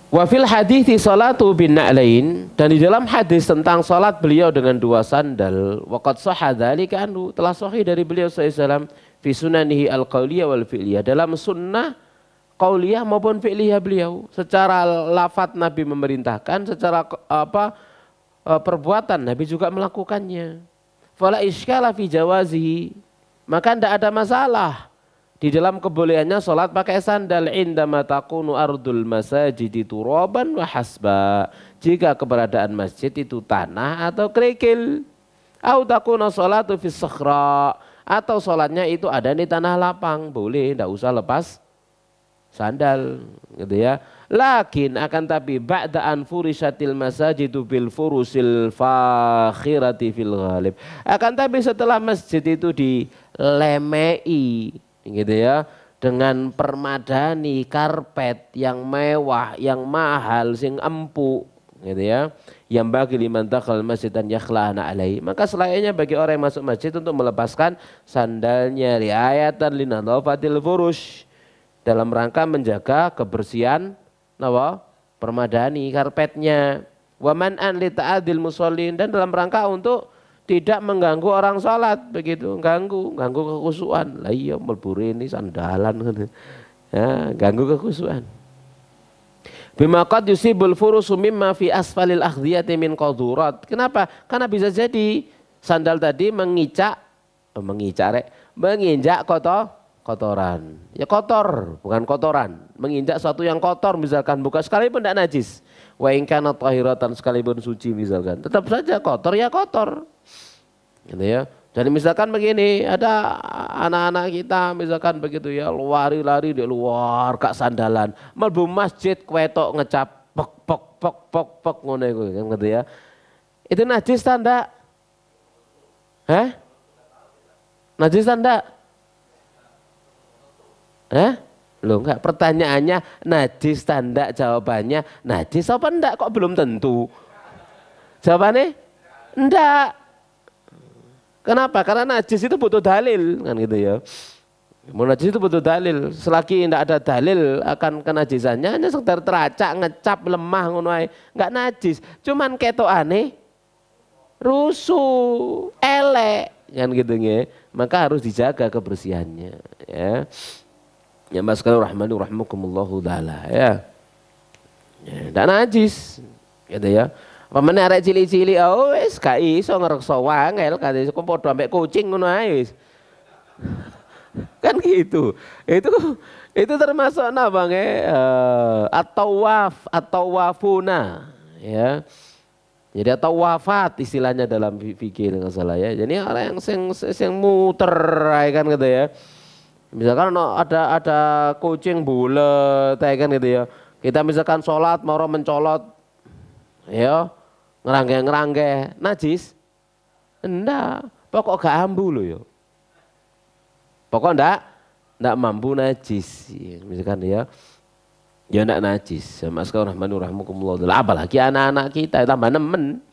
Wa fil hadithi salatu bin na'lain, dan di dalam hadis tentang salat beliau dengan dua sandal, waqad sahha dzalika anhu, telah sahih dari beliau sallallahu alaihi wasallam fi sunanihi al-qauliyah wal fi'liyah, dalam sunnah qauliyah maupun fi'liyah beliau. Secara lafaz Nabi memerintahkan, secara perbuatan Nabi juga melakukannya. Fala iskala fi jawazihi, maka tidak ada masalah di dalam kebolehannya sholat pakai sandal indama takunu ardul masajidi turaban wa hasba, jika keberadaan masjid itu tanah atau kerikil, au takuna sholatu fis sakhra, atau sholatnya itu ada di tanah lapang, boleh, tidak usah lepas sandal gitu ya. Lakin akan tapi ba'da an furishatil masajidu bil furusil fakhirati fil ghalib, akan tapi setelah masjid itu dilemei gitu ya dengan permadani karpet yang mewah, yang mahal, sing empuk gitu ya, yang bagi liman dakhal masjid dan yakhla'ana alaihi, maka selayaknya bagi orang yang masuk masjid untuk melepaskan sandalnya riayatan linadhafatil furush, dalam rangka menjaga kebersihan permadani karpetnya, wa man'an li ta'adil musallin, dan dalam rangka untuk tidak mengganggu orang salat begitu, ganggu kekhusyuan. Lah iya mlebu ini sandalan ya, ganggu kekhusyuan. Bima qad yusibul furusu mimma fi asfalil akhdiyati min qadurat. Kenapa? Karena bisa jadi sandal tadi menginjak kotoran. Ya kotor, bukan kotoran. Menginjak sesuatu yang kotor misalkan, bukan sekalipun tidak najis. Wa in kana tahiratan, sekalipun suci misalkan, tetap saja kotor ya kotor. Gitu ya. Jadi misalkan begini, ada anak-anak kita misalkan begitu ya, lari-lari di luar kak sandalan, mlebu masjid kwetok ngecap pok ngono iku gitu ya. Itu najis ta ndak? Hah? Najis ta ndak? Loh enggak, pertanyaannya najis tanda, jawabannya najis apa enggak, kok belum tentu. Jawabannya enggak. Kenapa? Karena najis itu butuh dalil kan gitu ya. Mau najis itu butuh dalil. Selagi enggak ada dalil akan kenajisannya, hanya sekedar teracak, ngecap, lemah ngono ae, enggak najis. Cuman ketokane rusuh, elek kan gitu ya. Maka harus dijaga kebersihannya ya. Ya mas kalau rahmani rahmukumullahu taala ya. Ndak najis gitu ya. Pamane arek cili-cili oh wis gak iso ngrekso wangel kate kok padha ambek kucing ngono ae wis. Kan gitu. Itu termasuk napa nge atau wafuna ya. Jadi atau wafat istilahnya dalam fikih enggak salah ya. Jadi orang yang muter kan gitu ya. Misalkan ada kucing bulet kan gitu ya. Kita misalkan sholat mau mencolot ya ngerangge najis. Enggak, pokok gak ambu loh ya. Pokok enggak mampu najis. Misalkan ya enggak najis. Maskal rahmanu rahmukumullah. Apalagi anak-anak kita tambah nemen.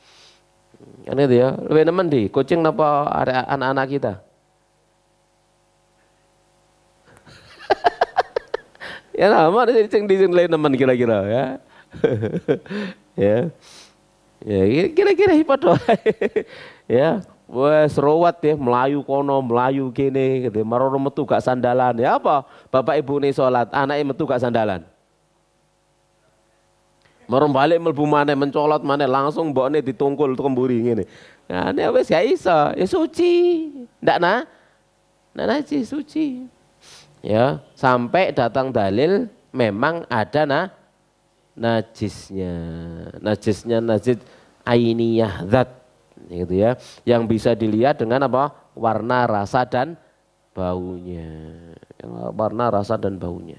Kan itu ya, lebih nemen di kucing apa anak-anak kita. Ya nama ada ceng lain teman kira-kira ya. Ya. Ya kira-kira hipodo. Ya, wes rawat ya melayu kono, melayu kene gitu. Maroro metu gak sandalan. Ya apa? Bapak ibu nih salat, anake metu gak sandalan. Marung balik mlebu maneh mencolot maneh langsung mbokne ditungkul kemburi ngene. Nah, ini wis gak iso, ya suci. Ndak najis suci. Ya, sampai datang dalil memang ada najisnya. Najisnya najis ainiyah zat gitu ya. Yang bisa dilihat dengan apa? Warna, rasa dan baunya. Warna, rasa dan baunya.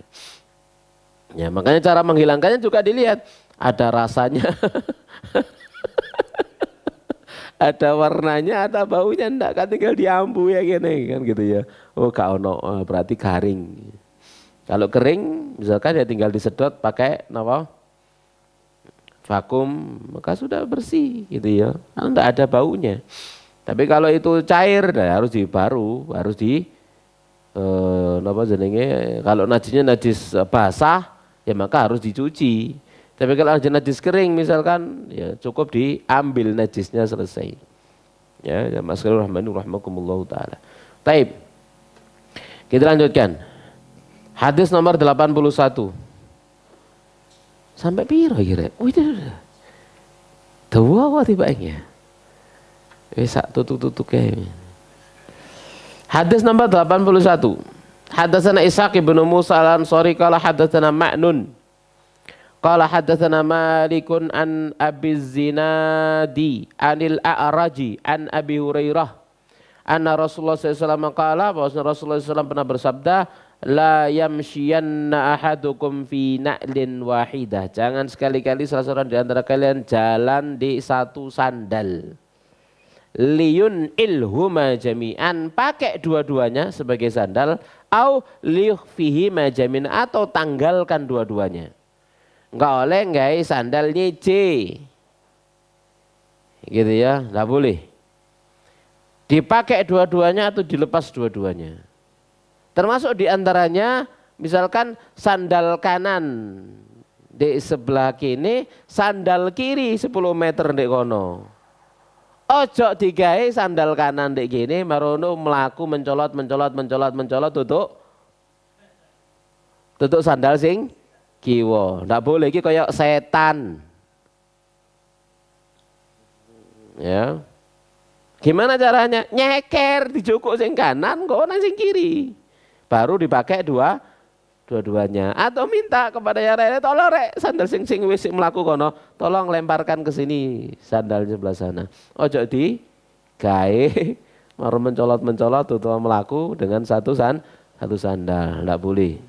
Ya, makanya cara menghilangkannya juga dilihat. Ada rasanya. Ada warnanya, ada baunya, enggak kan tinggal diambu ya gini kan gitu ya. Oh gak ono, berarti garing. Kalau kering misalkan ya tinggal disedot pakai apa? Vakum, maka sudah bersih gitu ya. Kan enggak ada baunya. Tapi kalau itu cair nah harus di apa jenenge, kalau najisnya najis basah ya maka harus dicuci. Tapi kalau najis kering misalkan ya cukup diambil najisnya selesai. Ya, masyaallah rahmanu rahmakumullah taala. Taib. Kita lanjutkan. Hadis nomor 81. Sampai piro kira? Oh itu. Dua apa tibanya? Wis sak tutuk-tutuk kae. Hadis nomor 81. Hadatsana Ishaq bin Musa al-Ansari qala hadatsana Ma'nun. Qala hadatsana Malikun an Abi Zinadi anil A'raji an Abi Hurairah anna Rasulullah SAW qala, bahwasanya Rasulullah SAW pernah bersabda, la yamshiyanna ahadukum fi na'lin wahidah, jangan sekali-kali salah seorang di antara kalian jalan di satu sandal. Liyun ilhuma jami'an, pakai dua-duanya sebagai sandal, au liyukhfihi majamin, atau tanggalkan dua-duanya. Enggak oleh nggak sandal nyece gitu ya, nggak boleh dipakai dua-duanya atau dilepas dua-duanya. Termasuk diantaranya misalkan sandal kanan di sebelah kini, sandal kiri 10 meter di kono. Ojo digawe sandal kanan di gini marono melaku mencolot tutuk sandal sing kiwa, ndak boleh iki kayak setan. Ya. Gimana caranya? Nyeker dijukuk sing kanan, kok nang sing kiri. Baru dipakai dua-duanya. Atau minta kepada yang lain, tolong rek sandal sing wis mlaku kono, tolong lemparkan ke sini sandal sebelah sana. Ojo di gawe mau mencolot atau melaku dengan satu sandal, ndak boleh.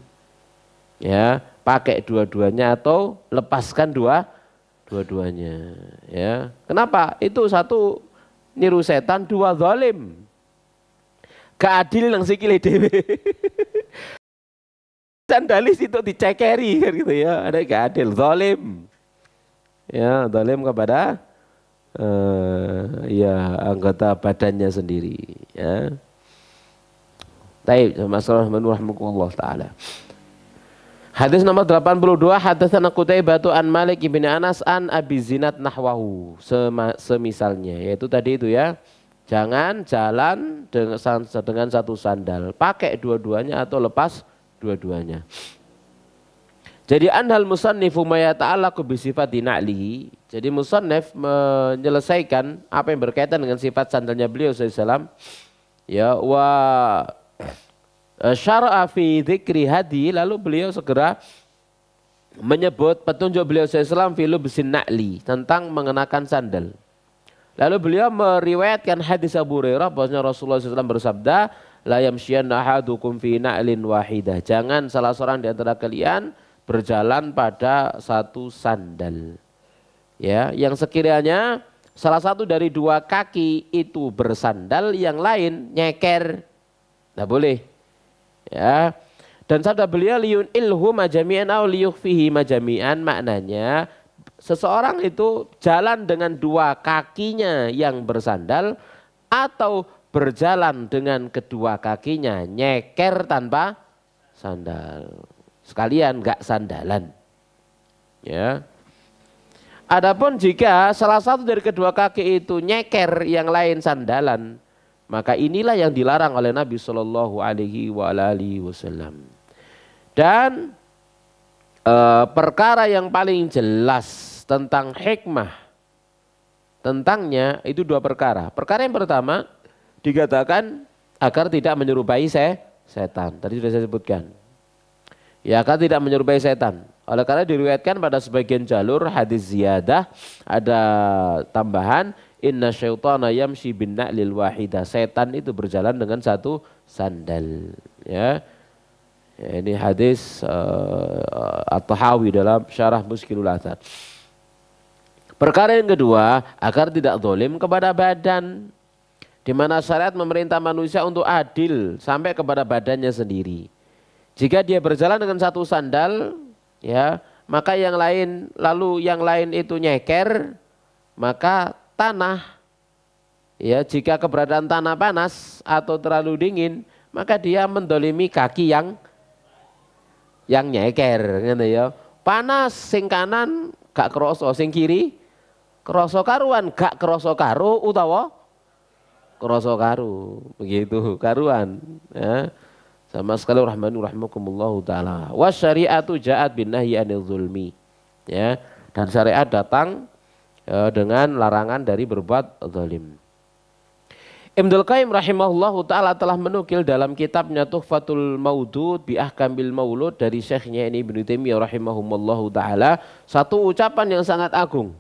Ya, pakai dua-duanya atau lepaskan dua-duanya. Ya, kenapa? Itu satu niru setan, dua zalim. Gak adil nang sikile dhewe. sandalis itu dicekeri kan gitu ya, ada gak adil, zalim. Ya, zalim kepada ya anggota badannya sendiri ya. Baik, masalah rahimahullah taala. Hadis nomor 82, hadatsana Qutaibah an Malik bin Anas an Abi Zinad nahwahu, semisalnya, yaitu tadi itu ya. Jangan jalan dengan satu sandal, pakai dua-duanya atau lepas dua-duanya. Jadi anhal musannifu ma yata'allaqu bi sifati na'lihi. Jadi musannif menyelesaikan apa yang berkaitan dengan sifat sandalnya beliau sallallahu alaihi wasallam. Ya, wa syara'a fi dzikri hadi, lalu beliau segera menyebut petunjuk beliau sallallahu alaihi wasallam fi lubsin na'li, tentang mengenakan sandal. Lalu beliau meriwayatkan hadis Abu Hurairah bahwasanya Rasulullah SAW bersabda, la yamshiyanna ahadukum fi na'lin wahidah. Jangan salah seorang di antara kalian berjalan pada satu sandal. Ya, yang sekiranya salah satu dari dua kaki itu bersandal, yang lain nyeker. Nah, boleh. Ya. Dan sabda beliau liyun ilhu majami'an aw liyukhfihi majami'an, maknanya seseorang itu jalan dengan dua kakinya yang bersandal atau berjalan dengan kedua kakinya nyeker tanpa sandal. Sekalian enggak sandalan. Ya. Adapun jika salah satu dari kedua kaki itu nyeker, yang lain sandalan, maka inilah yang dilarang oleh Nabi Shallallahu Alaihi Wasallam. Dan perkara yang paling jelas tentang hikmah tentangnya itu dua perkara. Perkara yang pertama dikatakan agar tidak menyerupai setan. Tadi sudah saya sebutkan. Ya, agar tidak menyerupai setan. Oleh karena diriwayatkan pada sebagian jalur hadis ziyadah ada tambahan inna syaitana yamshi bin na'lil wahidah. Setan itu berjalan dengan satu sandal. Ya. Ya, ini hadis At-Tahawi dalam Syarah Muskilul Athar. Perkara yang kedua, agar tidak zalim kepada badan, di mana syariat memerintah manusia untuk adil sampai kepada badannya sendiri. Jika dia berjalan dengan satu sandal, ya, maka yang lain itu nyeker, maka tanah, ya, jika keberadaan tanah panas atau terlalu dingin, maka dia mendolimi kaki yang nyeker, gitu ya. Panas sing kanan gak kroso, sing kiri kroso karuan, gak kroso karo utawa kroso karu, begitu karuan. Ya. Sama sekali rahimakumullahu taala. Was syari'atu ja'at bin nahyi anil zulmi. Ya, dan syariat datang dengan larangan dari berbuat zalim. Ibnul Qayyim rahimahullahu ta'ala telah menukil dalam kitabnya Tuhfatul Maudud bi Ahkamil Maulud dari syekhnya ini Ibnu Taimiyah rahimahumullahu ta'ala satu ucapan yang sangat agung.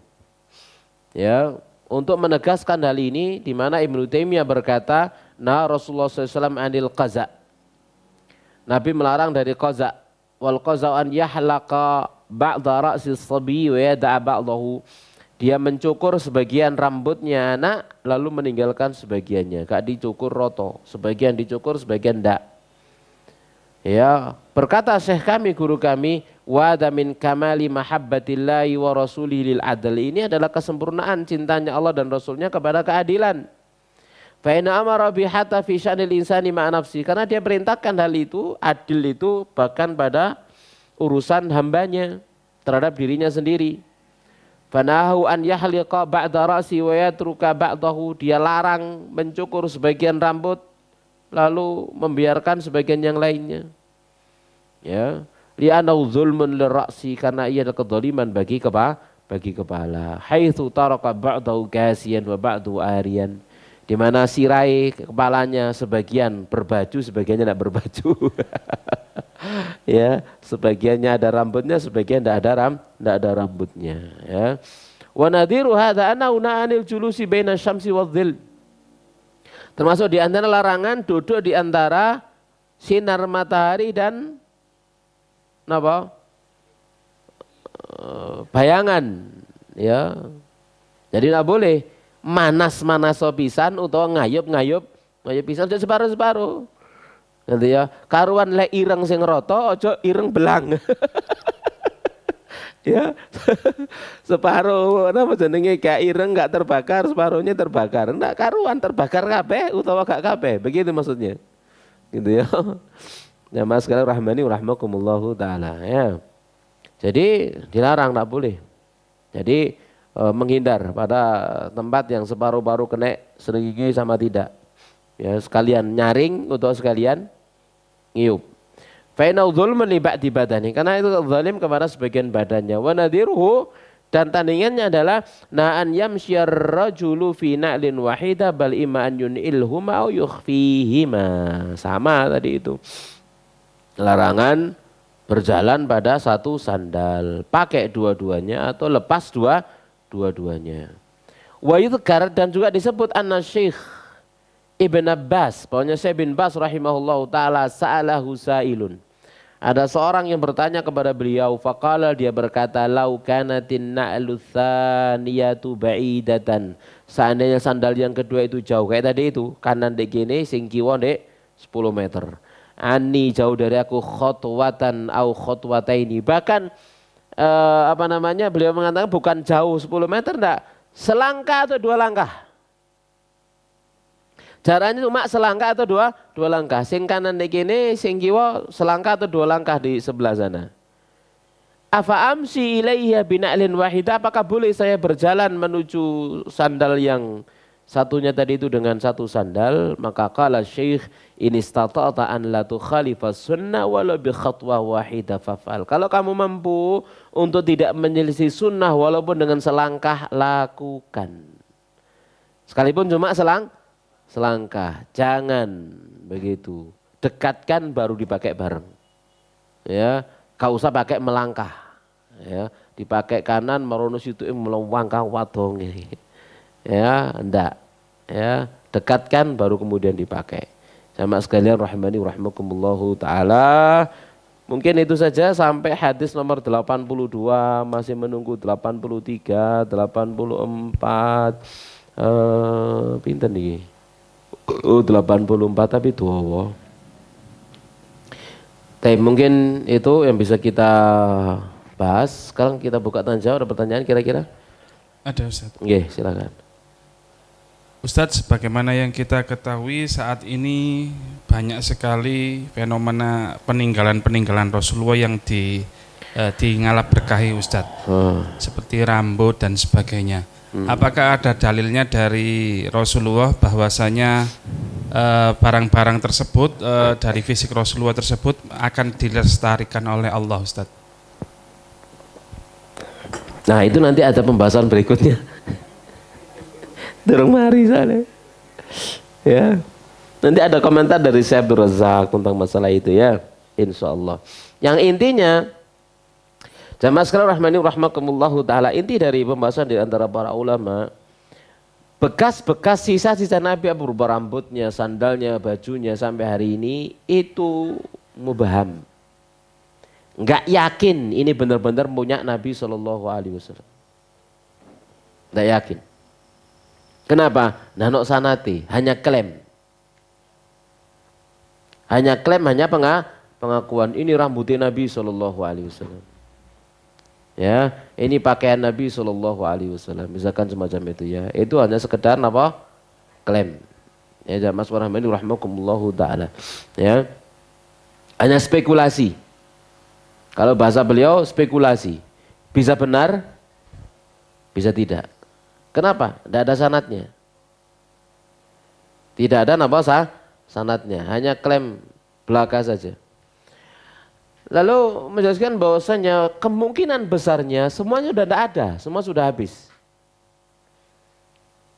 Ya, untuk menegaskan hal ini, di mana Ibnu Taimiyah berkata, nah Rasulullah SAW anil qaza. Nabi melarang dari qaza. Wal qaza an yahlaqa ba'da ra'sis sabi wa yada'a ba'dahu. Dia mencukur sebagian rambutnya anak lalu meninggalkan sebagiannya. Gak dicukur roto, sebagian dicukur, sebagian enggak. Ya, berkata Syekh kami, guru kami, wa min kamali mahabbatillahi wa rasulihi lil adl. Ini adalah kesempurnaan cintanya Allah dan Rasulnya kepada keadilan. Fa inna amara bi hatta fi sya'nil insani ma nafsi, karena dia perintahkan hal itu, adil itu bahkan pada urusan hambanya terhadap dirinya sendiri. Fanahu an yahliqa ba'da ra'si wa yatruka ba'dahu, dia larang mencukur sebagian rambut lalu membiarkan sebagian yang lainnya. Ya, li'annahu zulmun lirra'si, karena ia adalah kedzaliman bagi kepala. Haitsu taraka ba'dahu kasiyan wa ba'du ariyan, di mana sirai kepalanya sebagian berbaju, sebagiannya tidak berbaju. Ya, sebagiannya ada rambutnya, sebagian tidak ada rambutnya. Ya. Wa nadhiru hadza anna anil julusi baina syamsi wadh-dhil. Termasuk di antara larangan duduk di antara sinar matahari dan apa? Bayangan, ya. Jadi tidak boleh manas pisan atau ngayup pisan, jadi separuh-separuh. Gitu ya. Karuan lek ireng sing rata aja ireng belang. Ya. Separuh apa jenenge gak ireng gak terbakar, separuhnya terbakar. Enggak karuan terbakar kabeh utawa gak kabeh. Begitu maksudnya. Gitu ya. Ya mas sekalian rahmani rahmakumullahu taala ya. Jadi dilarang tak boleh. Jadi menghindar pada tempat yang separuh-paruh kena serigigi sama tidak. Ya sekalian nyaring atau sekalian ngiup. Fa'inau dzulmun li ba'di badani, karena itu zalim kepada sebagian badannya. Wa nadhiruhu, dan tandingannya adalah na'an yamsyar rajulu fi na'lin wahida bal imma an yun'ilhuma aw yukhfihima. Sama tadi itu. Larangan berjalan pada satu sandal, pakai dua-duanya atau lepas dua-duanya. Wa yudhkar, dan juga disebut anna Syekh Ibn Abbas, pokoknya Syekh bin Bas rahimahullahu ta'ala sa'alahu sa'ilun. Ada seorang yang bertanya kepada beliau, faqala, dia berkata, lau kanatin na'lu tsaniyatu ba'idatan. Seandainya sandal yang kedua itu jauh, kayak tadi itu, kanan dek gini, sing kiwa dek 10 meter. Ani jauh dari aku khotwatan au khotwataini. Bahkan beliau mengatakan bukan jauh 10 meter, enggak, selangkah atau 2 langkah. Jaraknya cuma selangkah atau dua langkah. Sing kanan di kini, sing kiwa selangkah atau 2 langkah di sebelah sana. Afa amsi ilaiha bina'lin wahidah, apakah boleh saya berjalan menuju sandal yang satunya tadi itu dengan satu sandal? Maka qala Syekh, in istata'ta an la tukhalifa sunnah walau bi khatwah wahidah faf'al. Kalau kamu mampu untuk tidak menyelisih sunnah walaupun dengan selangkah, lakukan. Sekalipun cuma selangkah, jangan begitu. Dekatkan baru dipakai bareng. Ya, kau usah pakai melangkah. Ya, dipakai kanan merono situ melangkah wadong ini. Ya, enggak. Ya, dekatkan baru kemudian dipakai. Sama sekalian rahimani rahimakumullahu taala. Mungkin itu saja sampai hadis nomor 82, masih menunggu 83, 84. Pinten nih? 84 tapi tua. Tapi mungkin itu yang bisa kita bahas. Sekarang kita buka tanya jawab. Ada pertanyaan kira-kira? Ada Ustaz. Oke, silakan. Ustadz, sebagaimana yang kita ketahui saat ini banyak sekali fenomena peninggalan Rasulullah yang ngalap berkahi Ustadz. Seperti rambut dan sebagainya. Apakah ada dalilnya dari Rasulullah bahwasanya barang-barang tersebut dari fisik Rasulullah tersebut akan dilestarikan oleh Allah, Ustaz? Nah itu nanti ada pembahasan berikutnya. Durung mari sana. Ya. Nanti ada komentar dari Syekh Abdul Razak tentang masalah itu ya. Insya Allah. Yang intinya, jamaah sekalian rahmani rahmakumullahu taala, inti dari pembahasan di antara para ulama, bekas-bekas sisa-sisa Nabi berupa rambutnya, sandalnya, bajunya sampai hari ini itu mubaham. Enggak yakin ini benar-benar punya Nabi SAW. Enggak yakin. Kenapa? Nanok sanati, hanya klaim. Hanya klaim, hanya pengakuan ini rambutnya Nabi SAW. Ya, ini pakaian Nabi SAW, misalkan semacam itu ya. Itu hanya sekedar apa? Klaim. Ya, jamaah rahmani rahimakumullahu taala. Ya. Hanya spekulasi. Kalau bahasa beliau spekulasi. Bisa benar, bisa tidak. Kenapa? Tidak ada sanadnya. Tidak ada apa sanadnya, hanya klaim belaka saja. Lalu menjelaskan bahwasanya kemungkinan besarnya semuanya sudah tidak ada, semua sudah habis.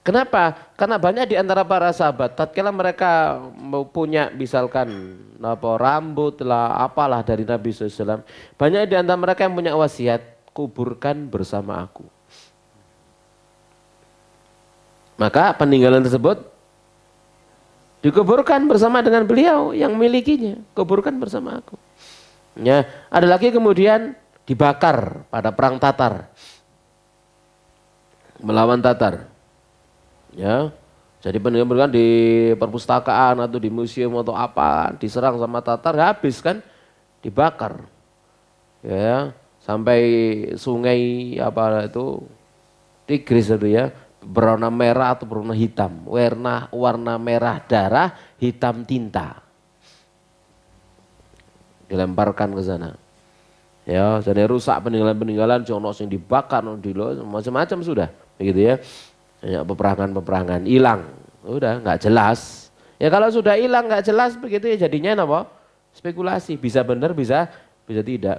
Kenapa? Karena banyak di antara para sahabat, tatkala mereka punya misalkan apa rambut lah, apalah dari Nabi SAW, banyak di antara mereka yang punya wasiat, kuburkan bersama aku. Maka peninggalan tersebut dikuburkan bersama dengan beliau yang milikinya, kuburkan bersama aku. Ya, ada lagi kemudian dibakar pada perang Tatar, melawan Tatar. Ya, Jadi peninggalan di perpustakaan atau di museum atau apa diserang sama Tatar habis kan, dibakar. Ya, sampai sungai apa itu Tigris itu ya, berwarna merah atau berwarna hitam, warna merah darah, hitam tinta. Dilemparkan ke sana. Ya, jadi rusak peninggalan-peninggalan, jono sing dibakar, macam-macam sudah, begitu ya. Banyak peperangan hilang, udah nggak jelas. Ya kalau sudah hilang nggak jelas begitu ya jadinya apa? Spekulasi, bisa benar bisa tidak.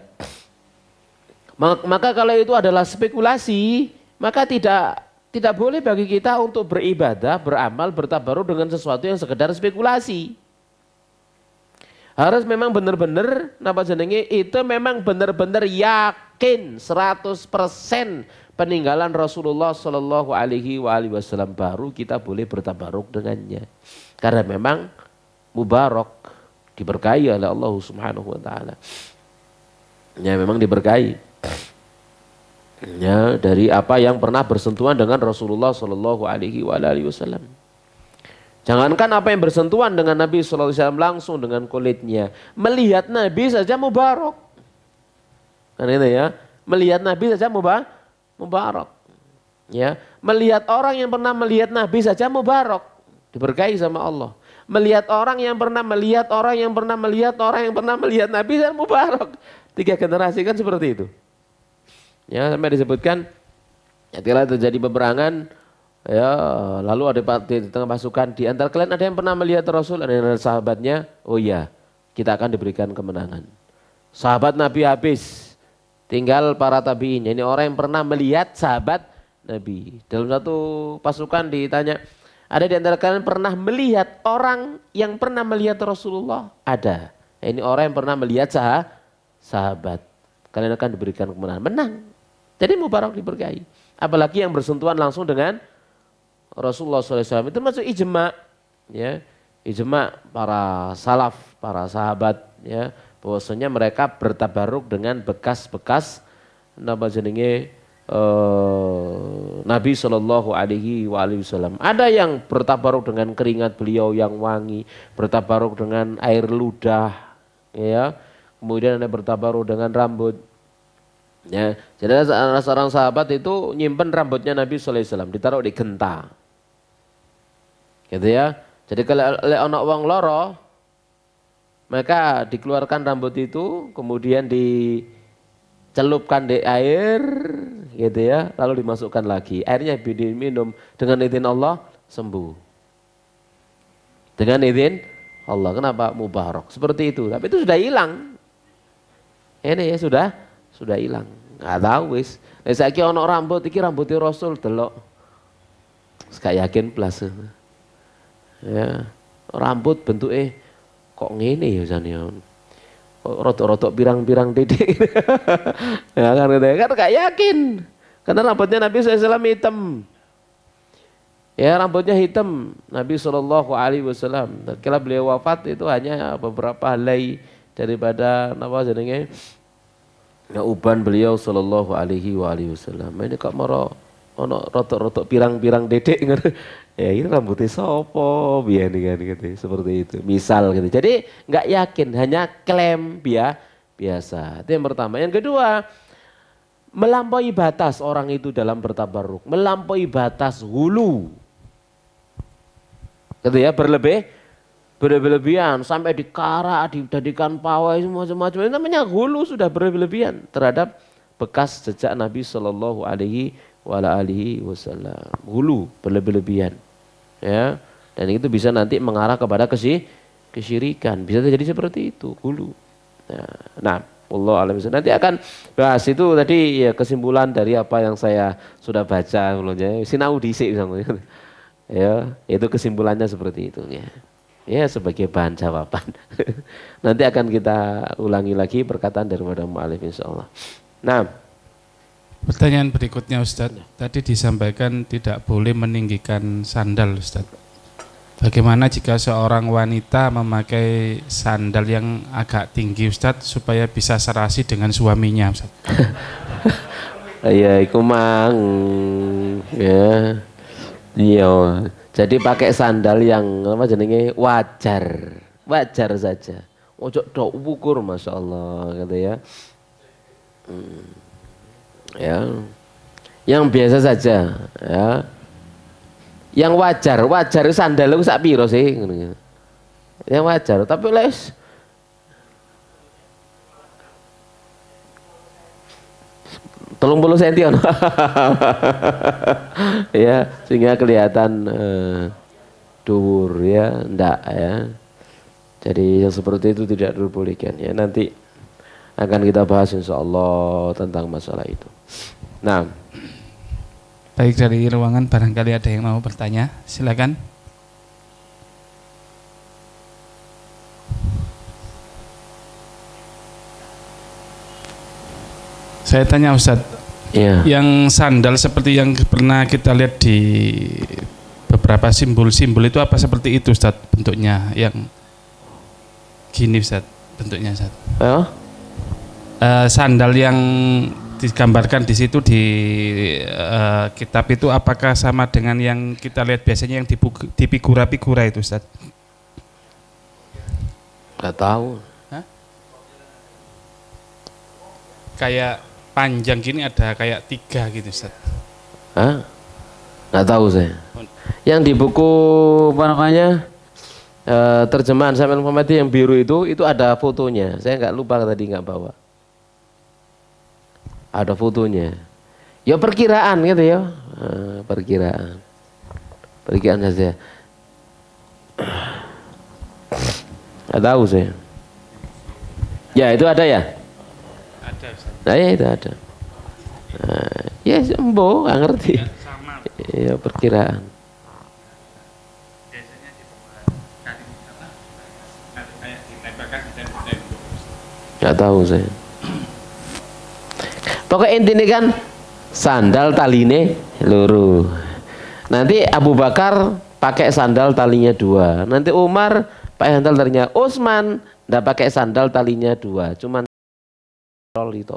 Maka kalau itu adalah spekulasi, maka tidak boleh bagi kita untuk beribadah, beramal, bertabaruk dengan sesuatu yang sekedar spekulasi. Harus memang benar-benar napa jenenge itu memang benar-benar yakin 100% peninggalan Rasulullah Shallallahu Alaihi Wasallam baru kita boleh bertabaruk dengannya. Karena memang mubarak, diberkahi oleh Allah Subhanahu Wa Taala. Ya memang diberkahi. Ya dari apa yang pernah bersentuhan dengan Rasulullah Shallallahu Alaihi Wasallam. Jangankan apa yang bersentuhan dengan Nabi Sallallahu Alaihi Wasallam langsung dengan kulitnya, melihat Nabi saja mubarak. Kan itu ya, melihat Nabi saja mubarak. Ya, melihat orang yang pernah melihat Nabi saja mubarak, diberkahi sama Allah. Melihat orang yang pernah melihat orang yang pernah melihat orang yang pernah melihat Nabi saja mubarak. 3 generasi kan seperti itu. Ya, sampai disebutkan ketika terjadi peperangan, ya lalu ada di tengah pasukan di antara kalian ada yang pernah melihat Rasul, ada yang sahabatnya, oh iya kita akan diberikan kemenangan. Sahabat Nabi habis, tinggal para tabi'in. Ini orang yang pernah melihat sahabat Nabi. Dalam satu pasukan ditanya, ada di antara kalian pernah melihat orang yang pernah melihat Rasulullah? Ada. Ini orang yang pernah melihat sahabat. Kalian akan diberikan kemenangan. Menang. Jadi mubarak diberkahi. Apalagi yang bersentuhan langsung dengan Rasulullah SAW. Itu masuk ijma. Ya, ijma para salaf, para sahabat. Ya, bahwasanya mereka bertabaruk dengan bekas-bekas Nabi Shallallahu Alaihi Wasallam. Ada yang bertabaruk dengan keringat beliau yang wangi, bertabaruk dengan air ludah, ya. Kemudian ada bertabaruk dengan rambut. Ya, jadi seorang sahabat itu nyimpen rambutnya Nabi Shallallahu Alaihi Wasallam, ditaruh di genta, gitu ya. Jadi kalau ono wong loro, maka dikeluarkan rambut itu, kemudian dicelupkan di air, gitu ya, lalu dimasukkan lagi. Airnya diminum, dengan izin Allah sembuh. Dengan izin Allah, kenapa? Mubarak. Seperti itu. Tapi itu sudah hilang. Ini ya sudah hilang. Nggak tahu wis. Saiki ono rambut, iki rambutnya Rasul delok. Gak yakin plus. Ya, rambut bentuknya kok ngene ya jane. Rotok-rotok pirang-pirang dedek. Ya kan gak yakin. Karena rambutnya Nabi SAW hitam. Ya rambutnya hitam Nabi SAW. Ketika beliau wafat itu hanya beberapa helai daripada apa jenenge uban beliau Sallallahu Alaihi Wasallam. Ini kok moro ono rotok-rotok pirang-pirang dedek. Ya ini rambutnya sopo biar kan gitu, seperti itu misal gitu. Jadi nggak yakin, hanya klaim biasa. Itu yang pertama. Yang kedua, melampaui batas orang itu dalam bertabaruk, melampaui batas hulu, gitu ya, berlebihan sampai dikarak, dijadikan pawai macam-macam. Itu namanya hulu, sudah berlebihan terhadap bekas jejak Nabi Sallallahu Alaihi Wasallam. Hulu, berlebihan, ya, dan itu bisa nanti mengarah kepada kesyirikan. Bisa terjadi seperti itu, hulu. Nah, Allah alam. Nanti akan bahas itu tadi ya, kesimpulan dari apa yang saya sudah baca sebelumnya. Sinau dhisik misalnya. Ya, itu kesimpulannya seperti itu ya. Ya sebagai bahan jawaban. Nanti akan kita ulangi lagi perkataan daripada mu'alif insyaallah. Nah, pertanyaan berikutnya Ustadz, tadi disampaikan tidak boleh meninggikan sandal Ustadz. Bagaimana jika seorang wanita memakai sandal yang agak tinggi Ustadz supaya bisa serasi dengan suaminya Ustadz? Ya iku mang ya. Iya, Jadi pakai sandal yang apa jenenge wajar, wajar saja. Ojo tok ukur, masya Allah, gitu ya. Ya, yang biasa saja, ya. Yang wajar, wajar sandal itu sak piro sih? Yang wajar, tapi les 30 cm ya, sehingga kelihatan dhuwur ya, enggak ya. Jadi yang seperti itu tidak dibolehkan ya. Nanti akan kita bahas insya Allah tentang masalah itu. Nah, baik, dari ruangan barangkali ada yang mau bertanya, silakan. Saya tanya Ustadz, ya. Yang sandal seperti yang pernah kita lihat di beberapa simbol-simbol itu apa seperti itu Ustadz bentuknya, yang gini Ustadz bentuknya Ustadz? Sandal yang digambarkan di situ di kitab itu apakah sama dengan yang kita lihat biasanya yang di figura-figura itu Ustadz? Gak tahu. Hah? Kayak panjang gini ada kayak 3 gitu Ustaz. Hah? Nggak tahu saya. Yang di buku apa namanya terjemahan Syamil Muhammadi yang biru itu ada fotonya. Saya nggak lupa tadi nggak bawa. Ada fotonya. Ya perkiraan gitu ya. Perkiraan. Perkiraan saja. Nggak tahu saya. Ya itu ada ya. Ada Ustaz. Nah ya itu ada. Nah, ya sembo nggak ngerti. Ya, sama. Ya perkiraan. Biasanya di kayak ditempelkan di tembok. Nggak tahu saya. Pokoknya intinya kan sandal taline loro. Nanti Abu Bakar pakai sandal talinya 2. Nanti Umar pakai sandal talinya. Utsman nggak pakai sandal talinya 2. Cuman itu.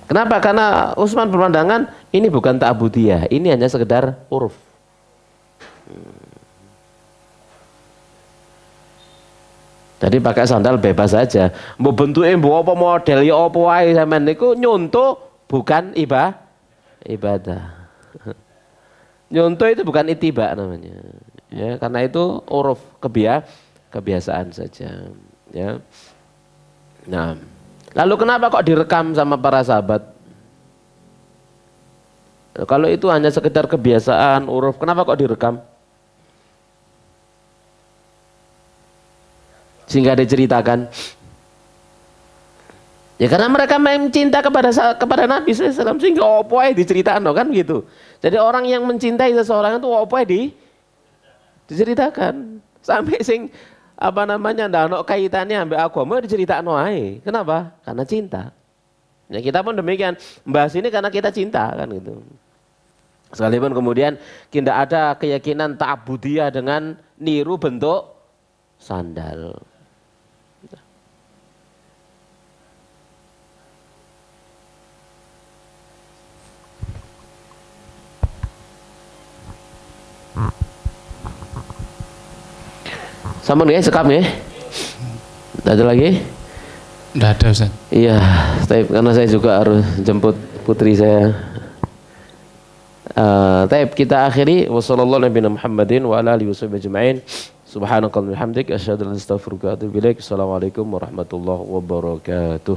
Kenapa? Karena Utsman berpandangan ini bukan ta'budiyah, ini hanya sekedar uruf. Jadi pakai sandal bebas saja. Mau bentuknya mau apa model ya apa wae sampean niku nyontoh bukan ibadah. Nyontoh itu bukan ittiba namanya. Ya, karena itu uruf kebiasaan saja. Ya. Nah, lalu kenapa kok direkam sama para sahabat? Kalau itu hanya sekedar kebiasaan uruf, kenapa kok direkam? Sehingga diceritakan. Ya karena mereka mencinta kepada Nabi SAW, sehingga opo ae diceritakan kan gitu. Jadi orang yang mencintai seseorang itu opo ae diceritakan. Sampai sing apa namanya ndak ono kaitannya ambek agama diceritakno ae. Kenapa? Karena cinta. Ya kita pun demikian, membahas ini karena kita cinta kan gitu. Sekalipun kemudian tidak ada keyakinan ta'budiyah dengan niru bentuk sandal. Sama nih sekam ya? Tidak ada lagi? Tidak ada Ustaz. Iya, karena saya juga harus jemput putri saya. Taib kita akhiri. Wassalamualaikum warahmatullahi Muhammadin wa ala alihi wasallam ajma'in. Subhanakallahumma wa bihamdik asyhadu an la ilaha illa anta astaghfiruka wa atubu ilaik. Assalamualaikum warahmatullahi wabarakatuh.